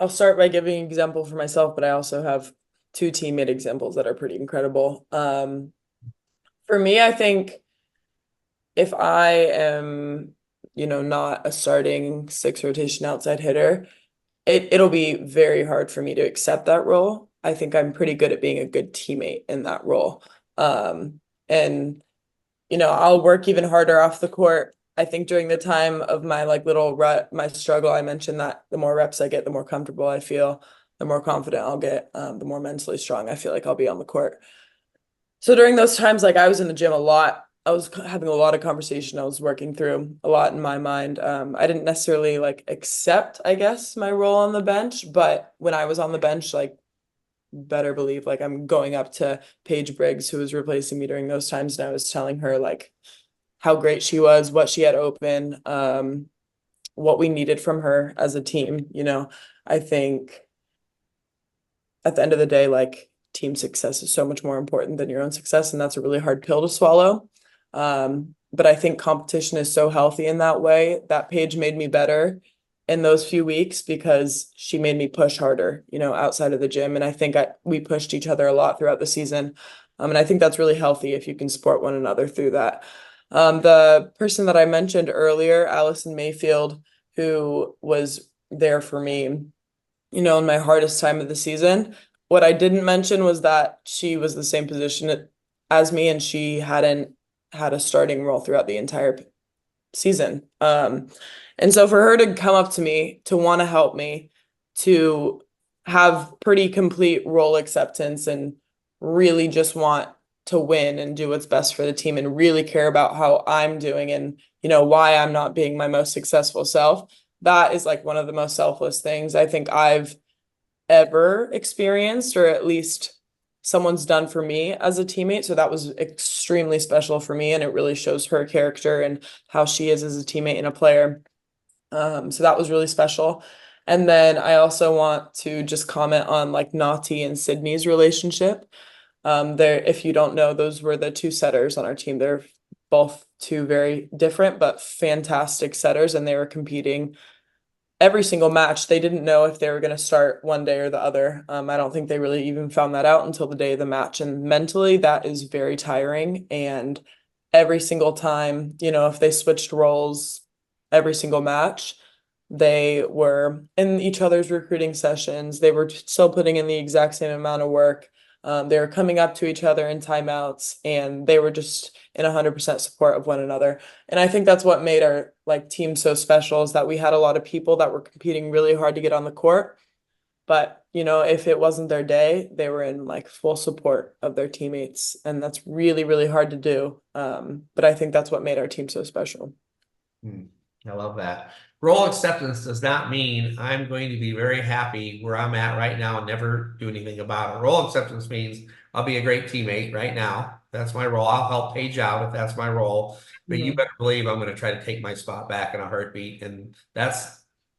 I'll start by giving an example for myself, but I also have two teammate examples that are pretty incredible. For me, I think if I am, not a starting 6 rotation outside hitter, it'll be very hard for me to accept that role. I think I'm pretty good at being a good teammate in that role. And I'll work even harder off the court. I think during the time of my like little rut, my struggle, I mentioned that the more reps I get, the more comfortable I feel, the more confident I'll get, the more mentally strong I feel like I'll be on the court. So during those times, like I was in the gym a lot. I was having a lot of conversation. I was working through a lot in my mind. I didn't necessarily like accept, I guess, my role on the bench, but when I was on the bench, like better believe like I'm going up to Paige Briggs, who was replacing me during those times, and I was telling her like how great she was, what she had open, what we needed from her as a team. I think at the end of the day, like team success is so much more important than your own success, and that's a really hard pill to swallow. But I think competition is so healthy in that way. That Paige made me better in those few weeks because she made me push harder, outside of the gym. And I think we pushed each other a lot throughout the season. And I think that's really healthy if you can support one another through that. The person that I mentioned earlier, Allison Mayfield, who was there for me, in my hardest time of the season. What I didn't mention was that she was the same position as me, and she hadn't had a starting role throughout the entire season. And so for her to come up to me, to want to help me, to have pretty complete role acceptance and really just want to win and do what's best for the team and really care about how I'm doing and, why I'm not being my most successful self, that is like one of the most selfless things I think I've ever experienced, or at least someone's done for me as a teammate. So that was extremely special for me, and it really shows her character and how she is as a teammate and a player. So that was really special. And then I also want to just comment on like Naughty and Sydney's relationship. If you don't know, those were the two setters on our team. They're both two very different but fantastic setters, and they were competing every single match. They didn't know if they were going to start one day or the other. I don't think they really even found that out until the day of the match. And mentally, that is very tiring. And every single time, if they switched roles every single match, they were in each other's recruiting sessions. They were still putting in the exact same amount of work. They were coming up to each other in timeouts, and they were just in 100% support of one another. And I think that's what made our like team so special, is that we had a lot of people that were competing really hard to get on the court. But, if it wasn't their day, they were in like full support of their teammates. And that's really, really hard to do. But I think that's what made our team so special. I love that. Role acceptance does not mean I'm going to be very happy where I'm at right now and never do anything about it. Role acceptance means I'll be a great teammate right now. That's my role. I'll help Paige out if that's my role. But you better believe I'm going to try to take my spot back in a heartbeat. And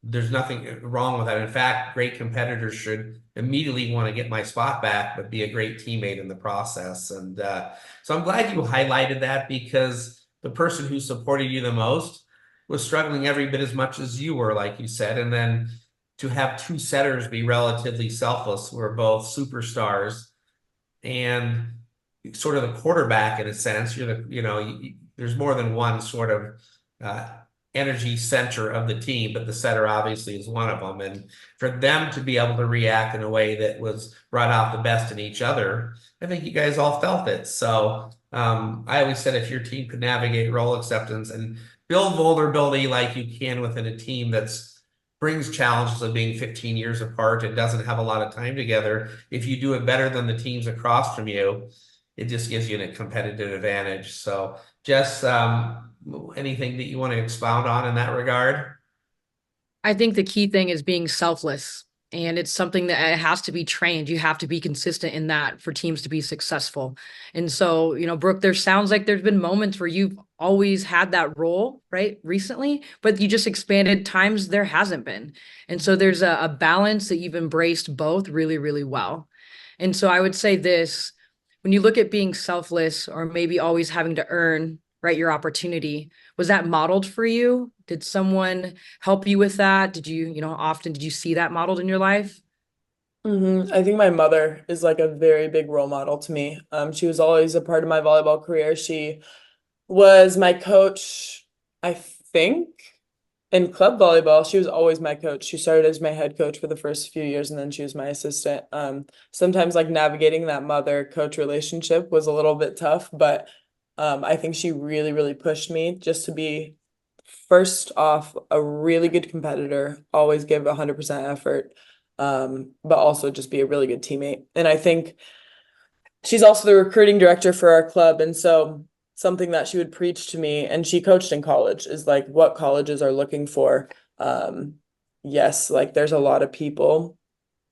there's nothing wrong with that. In fact, great competitors should immediately want to get my spot back, but be a great teammate in the process. And so I'm glad you highlighted that, because the person who supported you the most was struggling every bit as much as you were, like you said. And then to have two setters be relatively selfless, who are both superstars and sort of the quarterback in a sense. There's more than one sort of energy center of the team, but the setter obviously is one of them. And for them to be able to react in a way that brought out the best in each other, I think you guys all felt it. So I always said, if your team could navigate role acceptance and build vulnerability like you can within a team that's brings challenges of being 15 years apart and doesn't have a lot of time together, if you do it better than the teams across from you, it just gives you a competitive advantage. So Jess, anything that you want to expound on in that regard? I think the key thing is being selfless. And it's something that it has to be trained. You have to be consistent in that for teams to be successful. And so, Brooke, there sounds like there's been moments where you've always had that role, right, recently, but you just expanded times there hasn't been. And so there's a balance that you've embraced both really, really well. And so I would say this, when you look at being selfless or maybe always having to earn, right, your opportunity, was that modeled for you? Did someone help you with that? Did you, often did you see that modeled in your life? I think my mother is like a very big role model to me. She was always a part of my volleyball career. She was my coach, I think, in club volleyball. She was always my coach. She started as my head coach for the first few years, and then she was my assistant. Sometimes like navigating that mother-coach relationship was a little bit tough, but I think she really, really pushed me just to be, first off, a really good competitor, always give 100% effort, but also just be a really good teammate. And I think she's also the recruiting director for our club. And so something that she would preach to me, and she coached in college, is like what colleges are looking for. Yes, like there's a lot of people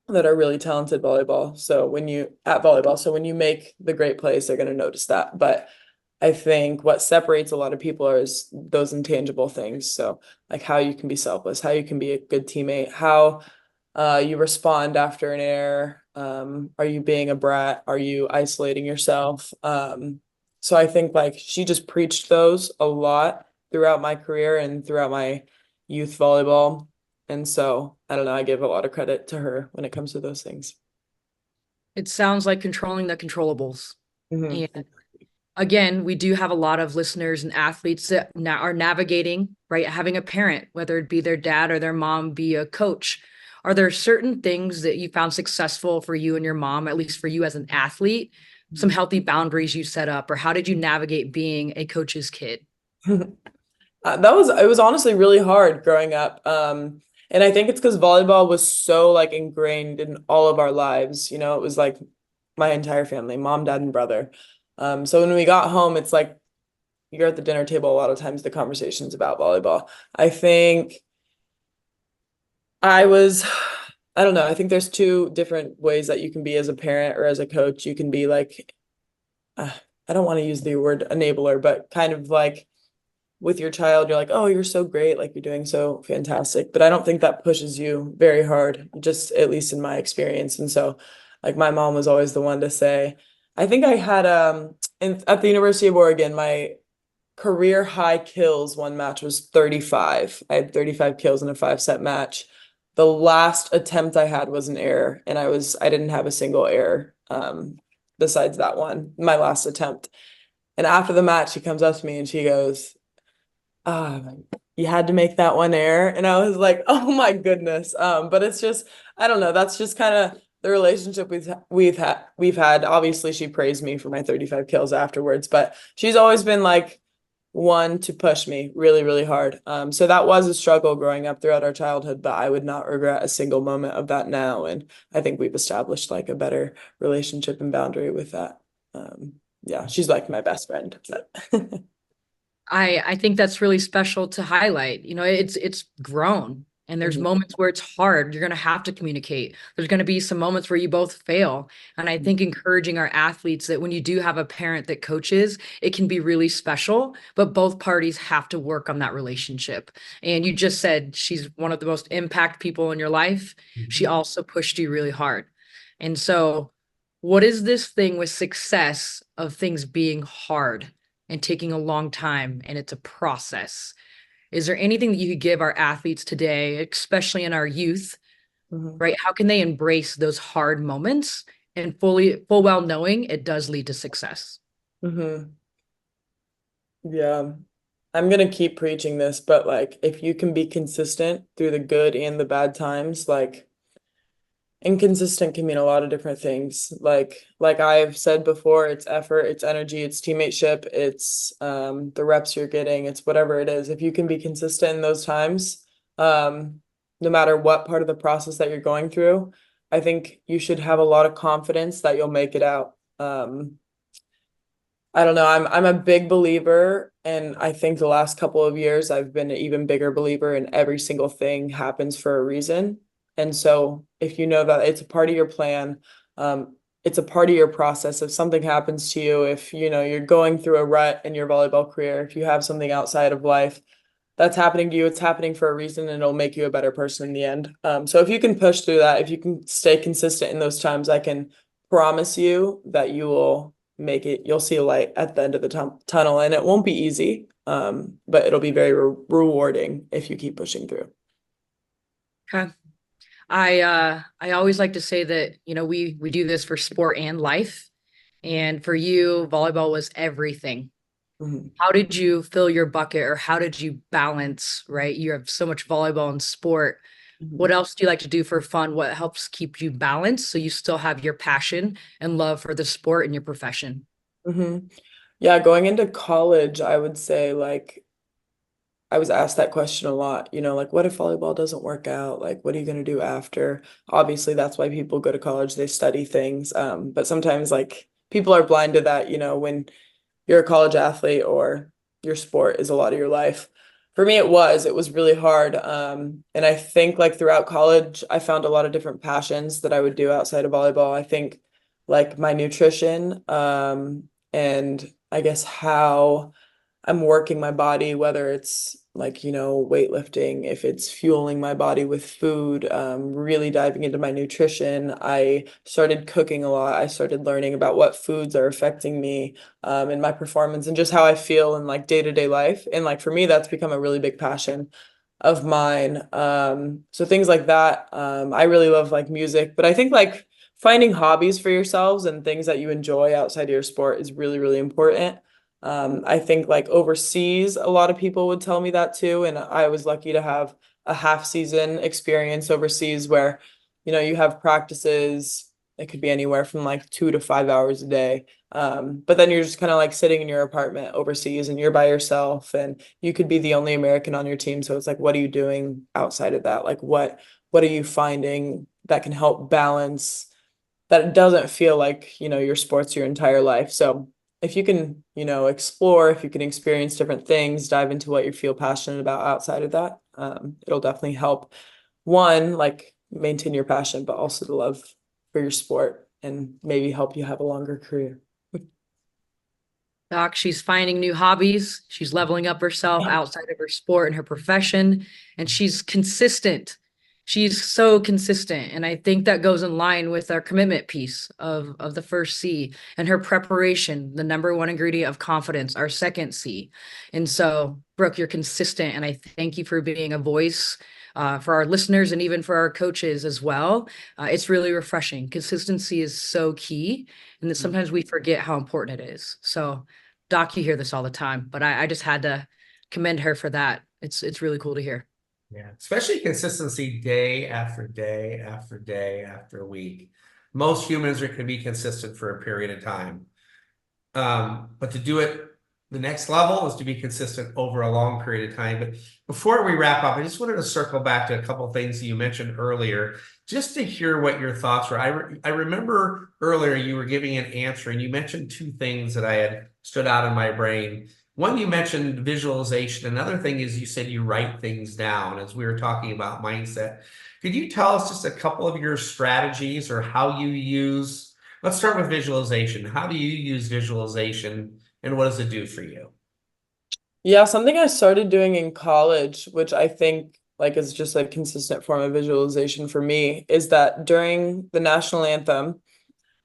that are really talented volleyball. So when you make the great plays, they're going to notice that. But I think what separates a lot of people is those intangible things. So like how you can be selfless, how you can be a good teammate, how you respond after an error. Are you being a brat? Are you isolating yourself? So I think like she just preached those a lot throughout my career and throughout my youth volleyball. And so I don't know, I give a lot of credit to her when it comes to those things. It sounds like controlling the controllables. Mhm. And again, we do have a lot of listeners and athletes that now are navigating, right? Having a parent, whether it be their dad or their mom, be a coach. Are there certain things that you found successful for you and your mom, at least for you as an athlete, some healthy boundaries you set up, or how did you navigate being a coach's kid? It was honestly really hard growing up. And I think it's because volleyball was so like ingrained in all of our lives. You know, it was like my entire family, mom, dad, and brother. So when we got home, it's like you're at the dinner table a lot of times, the conversations about volleyball. I think I was, I don't know, I think there's two different ways that you can be as a parent or as a coach. You can be like, I don't want to use the word enabler, but kind of like with your child, you're like, oh, you're so great, like you're doing so fantastic. But I don't think that pushes you very hard, just at least in my experience. And so, like, my mom was always the one to say, I think I had at the University of Oregon, my career high kills one match was 35. I had 35 kills in a 5-set match. The last attempt I had was an error, and I didn't have a single error besides that one, my last attempt. And after the match, she comes up to me and she goes, ah, you had to make that one error. And I was like, oh my goodness. But it's just, I don't know, that's just kind of the relationship we've had. Obviously, she praised me for my 35 kills afterwards, but she's always been like one to push me really, really hard. So that was a struggle growing up throughout our childhood, but I would not regret a single moment of that now. And I think we've established like a better relationship and boundary with that. Yeah, she's like my best friend. But I think that's really special to highlight. You know, it's grown and there's Mhm. moments where it's hard. You're going to have to communicate. There's going to be some moments where you both fail. And I think encouraging our athletes that when you do have a parent that coaches, it can be really special, but both parties have to work on that relationship. And you just said she's one of the most impact people in your life. She also pushed you really hard. And so what is this thing with success of things being hard and taking a long time and it's a process? Is there anything that you could give our athletes today, especially in our youth, Mhm. right? How can they embrace those hard moments and full well knowing it does lead to success? Mhm. Yeah. I'm gonna keep preaching this, but like if you can be consistent through the good and the bad times, like inconsistent can mean a lot of different things. Like I've said before, it's effort, it's energy, it's teammateship, it's the reps you're getting, it's whatever it is. If you can be consistent in those times, no matter what part of the process that you're going through, I think you should have a lot of confidence that you'll make it out. I don't know. I'm a big believer, and I think the last couple of years I've been an even bigger believer in every single thing happens for a reason. And so if you know that it's a part of your plan, it's a part of your process. If something happens to you, if you know you're going through a rut in your volleyball career, if you have something outside of life that's happening to you, it's happening for a reason and it'll make you a better person in the end. So if you can push through that, if you can stay consistent in those times, I can promise you that you will make it, you'll see a light at the end of the tunnel, and it won't be easy, but it'll be very rewarding if you keep pushing through. Okay. I always like to say that, you know, we do this for sport and life. And for you, volleyball was everything. Mhm. How did you fill your bucket or how did you balance, right? You have so much volleyball and sport. What else do you like to do for fun? What helps keep you balanced so you still have your passion and love for the sport and your profession? Mhm. Yeah, going into college, I would say like I was asked that question a lot, like what if volleyball doesn't work out? Like what are you going to do after? Obviously, that's why people go to college, they study things. But sometimes like people are blind to that, when you're a college athlete or your sport is a lot of your life. For me, it was really hard. And I think like throughout college, I found a lot of different passions that I would do outside of volleyball. I think like my nutrition, and I guess how I'm working my body, whether it's like, weightlifting, if it's fueling my body with food, really diving into my nutrition. I started cooking a lot. I started learning about what foods are affecting me, in my performance and just how I feel in like day-to-day life. And like for me, that's become a really big passion of mine. So things like that. I really love like music, but I think like finding hobbies for yourselves and things that you enjoy outside of your sport is really, really important. I think like overseas, a lot of people would tell me that too. And I was lucky to have a half season experience overseas where, you have practices. It could be anywhere from like 2 to 5 hours a day. But then you're just kind of like sitting in your apartment overseas and you're by yourself and you could be the only American on your team. So it's like, what are you doing outside of that? Like what are you finding that can help balance that it doesn't feel like, your sport's your entire life. So if you can, explore, if you can experience different things, dive into what you feel passionate about outside of that, it'll definitely help one, like maintain your passion, but also the love for your sport and maybe help you have a longer career. Doc, she's finding new hobbies. She's leveling up herself outside of her sport and her profession, and she's consistent. She's so consistent. And I think that goes in line with our commitment piece of the first C and her preparation, the number one ingredient of confidence, our second C. And so, Brooke, you're consistent. And I thank you for being a voice for our listeners and even for our coaches as well. It's really refreshing. Consistency is so key, and that sometimes we forget how important it is. So, Doc, you hear this all the time, but I just had to commend her for that. It's really cool to hear. Yeah, especially consistency day after day after day after week. Most humans are can be consistent for a period of time. But to do it the next level is to be consistent over a long period of time. But before we wrap up, I just wanted to circle back to a couple of things that you mentioned earlier, just to hear what your thoughts were. I remember earlier you were giving an answer and you mentioned two things that I had stood out in my brain. One, you mentioned visualization. Another thing is you said you write things down as we were talking about mindset. Could you tell us just a couple of your strategies or how you use, let's start with visualization. How do you use visualization and what does it do for you? Yeah, something I started doing in college, which I think like is just a consistent form of visualization for me, is that during the national anthem,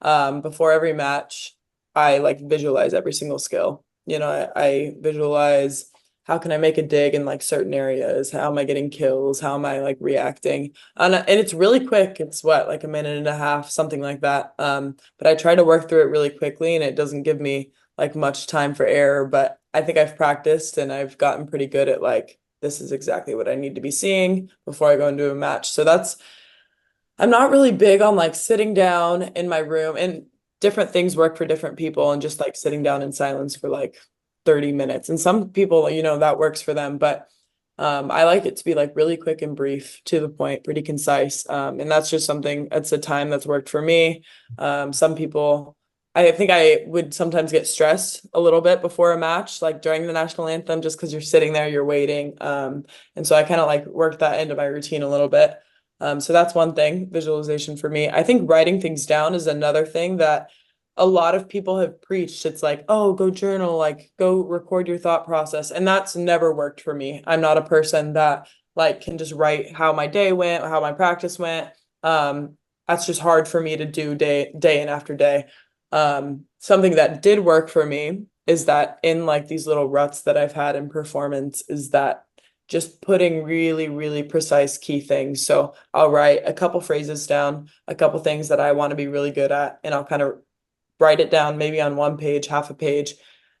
before every match, I like visualize every single skill. I visualize how can I make a dig in like certain areas? How am I getting kills? How am I like reacting? And it's really quick. It's what, like a minute and a half, something like that. But I try to work through it really quickly and it doesn't give me like much time for error. But I think I've practiced and I've gotten pretty good at like, this is exactly what I need to be seeing before I go into a match. So I'm not really big on like sitting down in my room, and different things work for different people, and just like sitting down in silence for like 30 minutes. And some people, that works for them, but I like it to be like really quick and brief, to the point, pretty concise. And that's just something, it's a time that's worked for me. Some people, I think I would sometimes get stressed a little bit before a match, like during the national anthem, just because you're sitting there, you're waiting. And so I kind of like worked that into my routine a little bit. So that's one thing, visualization for me. I think writing things down is another thing that a lot of people have preached. It's like, oh, go journal, like go record your thought process. And that's never worked for me. I'm not a person that like can just write how my day went, how my practice went. That's just hard for me to do day in after day. Something that did work for me is that in like these little ruts that I've had in performance is that just putting really, really precise key things. So I'll write a couple phrases down, a couple things that I want to be really good at, and I'll kind of write it down maybe on one page, half a page,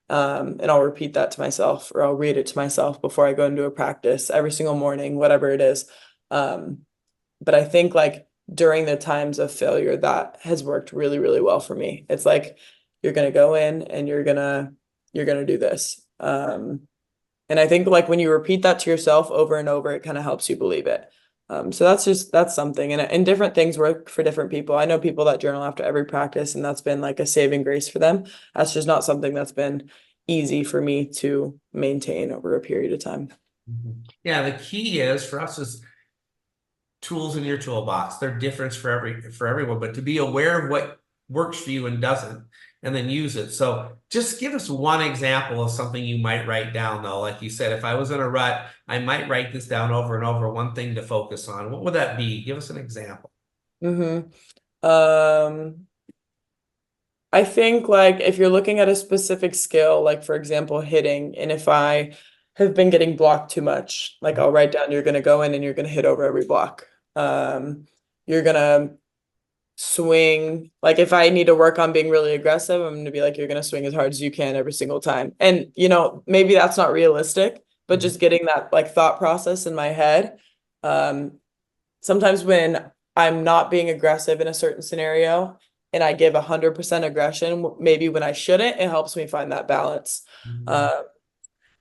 and I'll repeat that to myself, or I'll read it to myself before I go into a practice every single morning, whatever it is. But I think like during the times of failure, that has worked really, really well for me. It's like you're going to go in and you're going to you're going to do this. And I think like when you repeat that to yourself over and over, it kind of helps you believe it. So that's something. And different things work for different people. I know people that journal after every practice, and that's been like a saving grace for them. That's just not something that's been easy for me to maintain over a period of time. Yeah, the key is for us is tools in your toolbox. They're different for everyone, but to be aware of what works for you and doesn't, and then use it. So just give us one example of something you might write down, though. Like you said, if I was in a rut, I might write this down over and over, one thing to focus on. What would that be? Give us an example. I think like if you're looking at a specific skill, like for example, hitting, and if I have been getting blocked too much, like I'll write down, you're going to go in and you're going to hit over every block. You're going to swing. Like if I need to work on being really aggressive, I'm going to be like, you're going to swing as hard as you can every single time. And, you know, maybe that's not realistic, but just getting that like thought process in my head. Sometimes when I'm not being aggressive in a certain scenario and I give 100% aggression, maybe when I shouldn't, it helps me find that balance.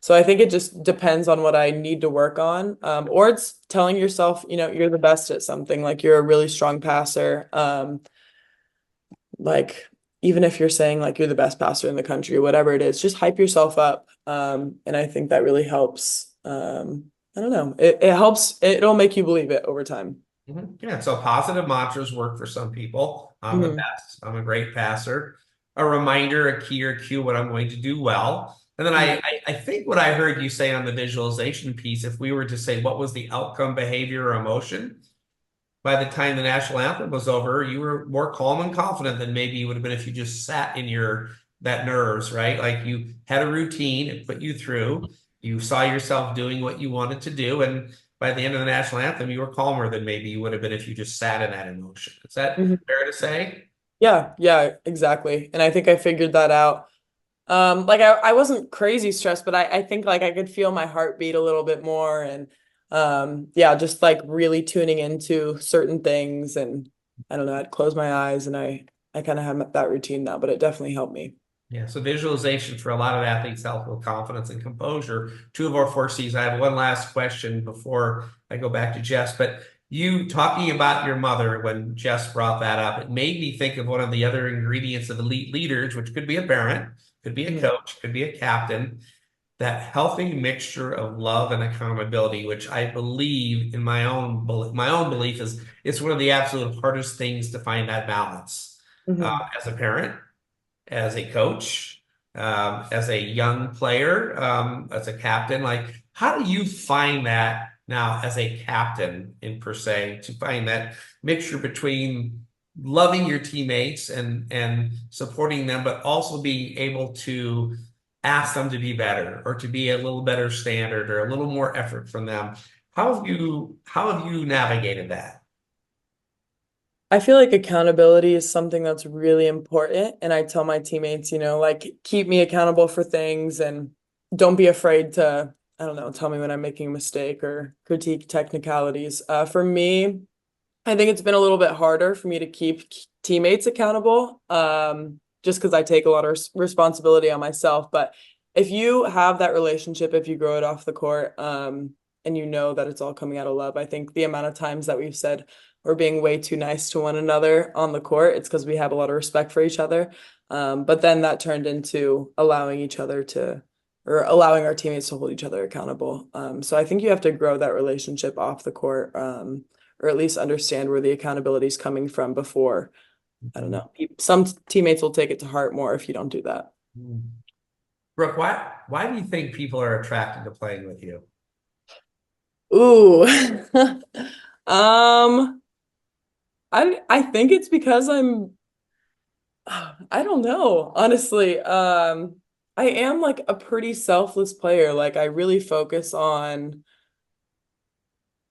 So I think it just depends on what I need to work on. Or it's telling yourself, you know, you're the best at something, like you're a really strong passer. Like even if you're saying like you're the best passer in the country, whatever it is, just hype yourself up. And I think that really helps. I don't know. It helps. It'll make you believe it over time. Yeah, so positive mantras work for some people. I'm the best. I'm a great passer. A reminder, a key or cue, what I'm going to do well. And then I think what I heard you say on the visualization piece, if we were to say what was the outcome, behavior, or emotion, by the time the national anthem was over, you were more calm and confident than maybe you would have been if you just sat in that nerves, right? Like you had a routine, it put you through. You saw yourself doing what you wanted to do, and by the end of the national anthem, you were calmer than maybe you would have been if you just sat in that emotion. Is that fair to say? Yeah, exactly. And I think I figured that out. Like I wasn't crazy stressed, but I think like I could feel my heartbeat a little bit more, and yeah, just like really tuning into certain things. And I don't know, I'd close my eyes and I kind of have that routine now, but it definitely helped me. Yeah, so visualization for a lot of athletes help with confidence and composure. 2 of our 4 C's. I have one last question before I go back to Jess, but you talking about your mother when Jess brought that up, it made me think of one of the other ingredients of elite leaders, which could be a parent, could be a coach, could be a captain, that healthy mixture of love and accountability, which I believe in my own belief is it's one of the absolute hardest things to find that balance as a parent, as a coach, as a young player, as a captain. Like, how do you find that now as a captain in per se, to find that mixture between loving your teammates and supporting them, but also being able to ask them to be better or to be a little better standard or a little more effort from them? How have you navigated that? I feel like accountability is something that's really important. And I tell my teammates, you know, like keep me accountable for things and don't be afraid to, I don't know, tell me when I'm making a mistake or critique technicalities. For me, I think it's been a little bit harder for me to keep teammates accountable, just because I take a lot of responsibility on myself. But if you have that relationship, if you grow it off the court, and you know that it's all coming out of love, I think the amount of times that we've said we're being way too nice to one another on the court, it's because we have a lot of respect for each other. But then that turned into allowing each other to, or allowing our teammates to hold each other accountable. So I think you have to grow that relationship off the court, or at least understand where the accountability is coming from before, I don't know. Some teammates will take it to heart more if you don't do that. Brooke, why do you think people are attracted to playing with you? Ooh. I think it's because I don't know, honestly. I am like a pretty selfless player. Like I really focus on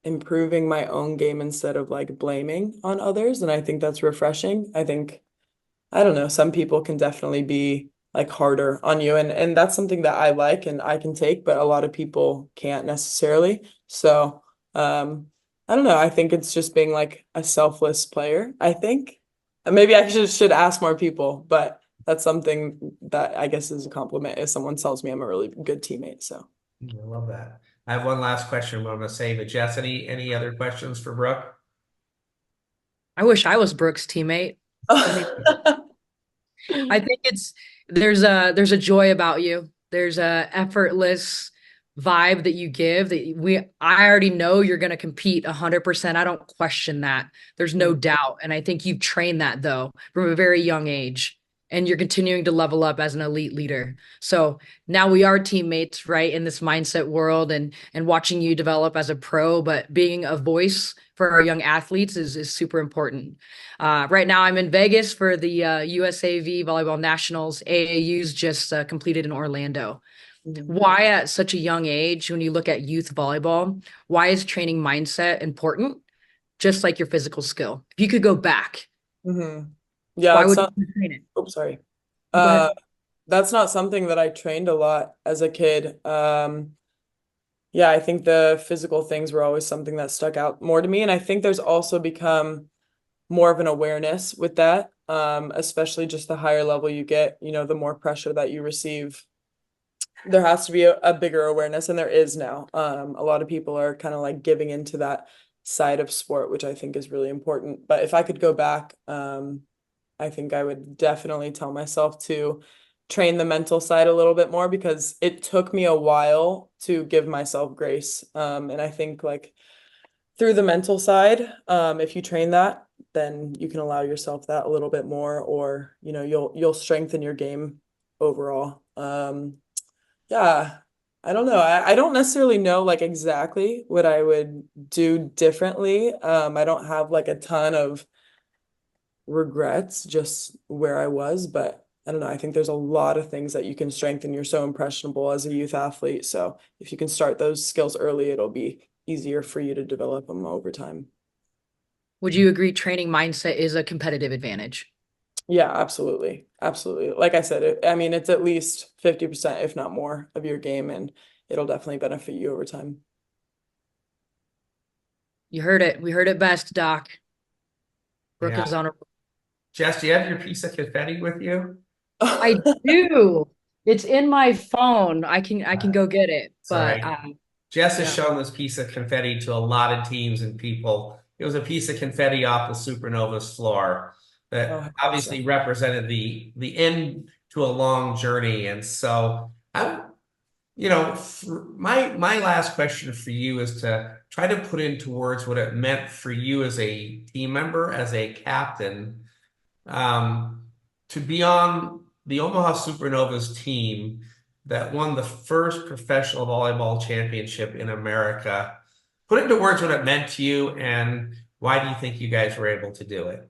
improving my own game instead of like blaming on others. And I think that's refreshing. I think, I don't know, some people can definitely be like harder on you. And that's something that I like and I can take, but a lot of people can't necessarily. So, I don't know. I think it's just being like a selfless player. I think maybe I should ask more people, but that's something that I guess is a compliment if someone tells me I'm a really good teammate. So I love that. I have one last question, but I'm going to save it. Jess, any other questions for Brooke? I wish I was Brooke's teammate. I think there's a joy about you. There's a effortless vibe that you give that I already know you're going to compete 100%. I don't question that. There's no doubt. And I think you've trained that though from a very young age, and you're continuing to level up as an elite leader. So now we are teammates, right, in this mindset world, and watching you develop as a pro, but being a voice for our young athletes is super important. Right now, I'm in Vegas for the USAV Volleyball Nationals. AAU's just completed in Orlando. Why, at such a young age, when you look at youth volleyball, why is training mindset important? Just like your physical skill. If you could go back, Yeah, why it's would not. you train it? Oops, sorry. Go ahead. That's not something that I trained a lot as a kid. Yeah, I think the physical things were always something that stuck out more to me, and I think there's also become more of an awareness with that, especially just the higher level you get, the more pressure that you receive. There has to be a bigger awareness, and there is now. A lot of people are kind of like giving into that side of sport, which I think is really important. But if I could go back, I think I would definitely tell myself to train the mental side a little bit more, because it took me a while to give myself grace. And I think like through the mental side, if you train that, then you can allow yourself that a little bit more, or you'll strengthen your game overall. Yeah, I don't know. I don't necessarily know like exactly what I would do differently. I don't have like a ton of regrets, just where I was, but I don't know. I think there's a lot of things that you can strengthen. You're so impressionable as a youth athlete. So if you can start those skills early, it'll be easier for you to develop them over time. Would you agree training mindset is a competitive advantage? Yeah, absolutely. Absolutely. Like I said, I mean, it's at least 50%, if not more, of your game, and it'll definitely benefit you over time. You heard it. We heard it best, Doc. Brooke Yeah. is on a Jess, do you have your piece of confetti with you? I do. It's in my phone. I can go get it. Sorry. But Jess has yeah. shown this piece of confetti to a lot of teams and people. It was a piece of confetti off the Supernovas floor that obviously represented the end to a long journey. And so my last question for you is to try to put into words what it meant for you as a team member, as a captain, to be on the Omaha Supernovas team that won the first professional volleyball championship in America. Put into words what it meant to you, and why do you think you guys were able to do it?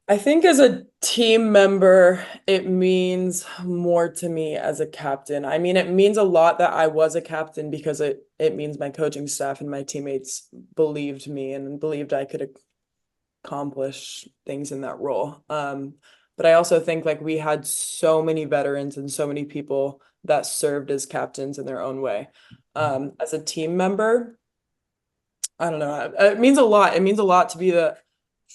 I think as a team member, it means more to me as a captain. I mean, it means a lot that I was a captain, because it means my coaching staff and my teammates believed me and believed I could accomplish things in that role. But I also think like we had so many veterans and so many people that served as captains in their own way. As a team member, I don't know. It means a lot. It means a lot to be the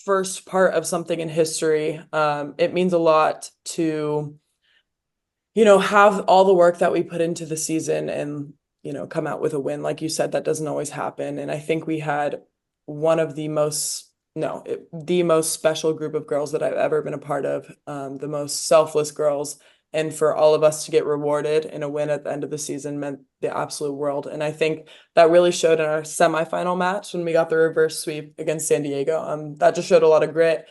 first part of something in history. It means a lot to, have all the work that we put into the season and, come out with a win. Like you said, that doesn't always happen. And I think we had one of the most, no, the most special group of girls that I've ever been a part of, the most selfless girls. And for all of us to get rewarded in a win at the end of the season meant the absolute world. And I think that really showed in our semifinal match when we got the reverse sweep against San Diego. That just showed a lot of grit.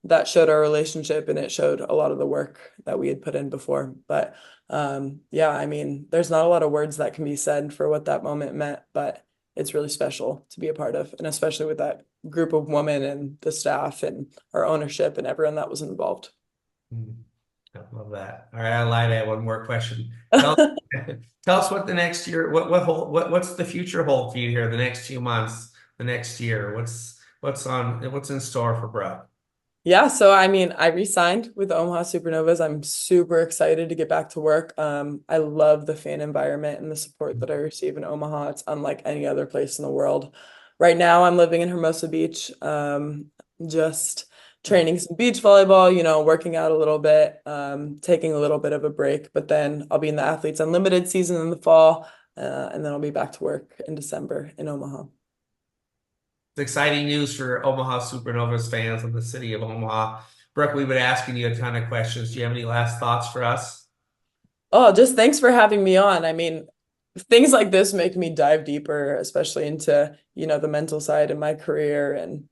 That showed our relationship, and it showed a lot of the work that we had put in before. But yeah, I mean, there's not a lot of words that can be said for what that moment meant, but it's really special to be a part of, and especially with that group of women and the staff and our ownership and everyone that was involved. I love that. All right, I lied. I have one more question. Tell us what the next year, what's the future hold for you here, the next few months, the next year? What's in store for Brooke? Yeah, so I mean, I re-signed with the Omaha Supernovas. I'm super excited to get back to work. I love the fan environment and the support that I receive in Omaha. It's unlike any other place in the world. Right now, I'm living in Hermosa Beach, just training some beach volleyball, working out a little bit, taking a little bit of a break, but then I'll be in the Athletes Unlimited season in the fall, and then I'll be back to work in December in Omaha. It's exciting news for Omaha Supernovas fans in the city of Omaha. Brooke, we've been asking you a ton of questions. Do you have any last thoughts for us? Oh, just thanks for having me on. I mean, things like this make me dive deeper, especially into, the mental side of my career and,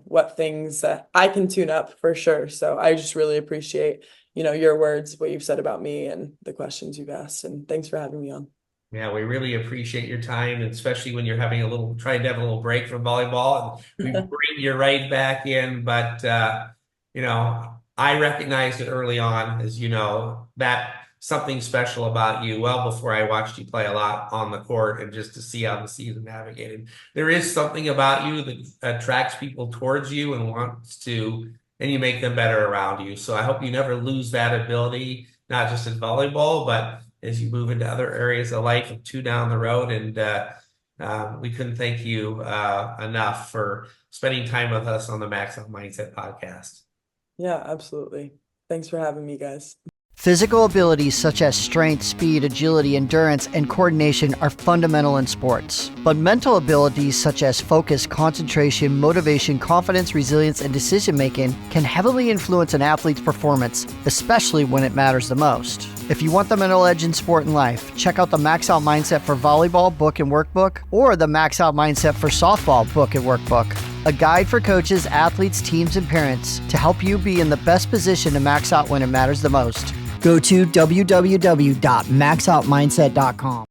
what things that I can tune up for sure. So I just really appreciate, your words, what you've said about me and the questions you've asked. And thanks for having me on. Yeah, we really appreciate your time, and especially when you're having trying to have a little break from volleyball, and we bring you right back in. But, I recognized it early on, as that something special about you well before I watched you play a lot on the court, and just to see how the season navigated. There is something about you that attracts people towards you and you make them better around you. So I hope you never lose that ability, not just in volleyball, but as you move into other areas of life and down the road. And we couldn't thank you enough for spending time with us on the Max Out Mindset podcast. Yeah, absolutely. Thanks for having me, guys. Physical abilities such as strength, speed, agility, endurance, and coordination are fundamental in sports. But mental abilities such as focus, concentration, motivation, confidence, resilience, and decision-making can heavily influence an athlete's performance, especially when it matters the most. If you want the mental edge in sport and life, check out the Max Out Mindset for Volleyball book and workbook, or the Max Out Mindset for Softball book and workbook. A guide for coaches, athletes, teams, and parents to help you be in the best position to max out when it matters the most. Go to www.maxoutmindset.com.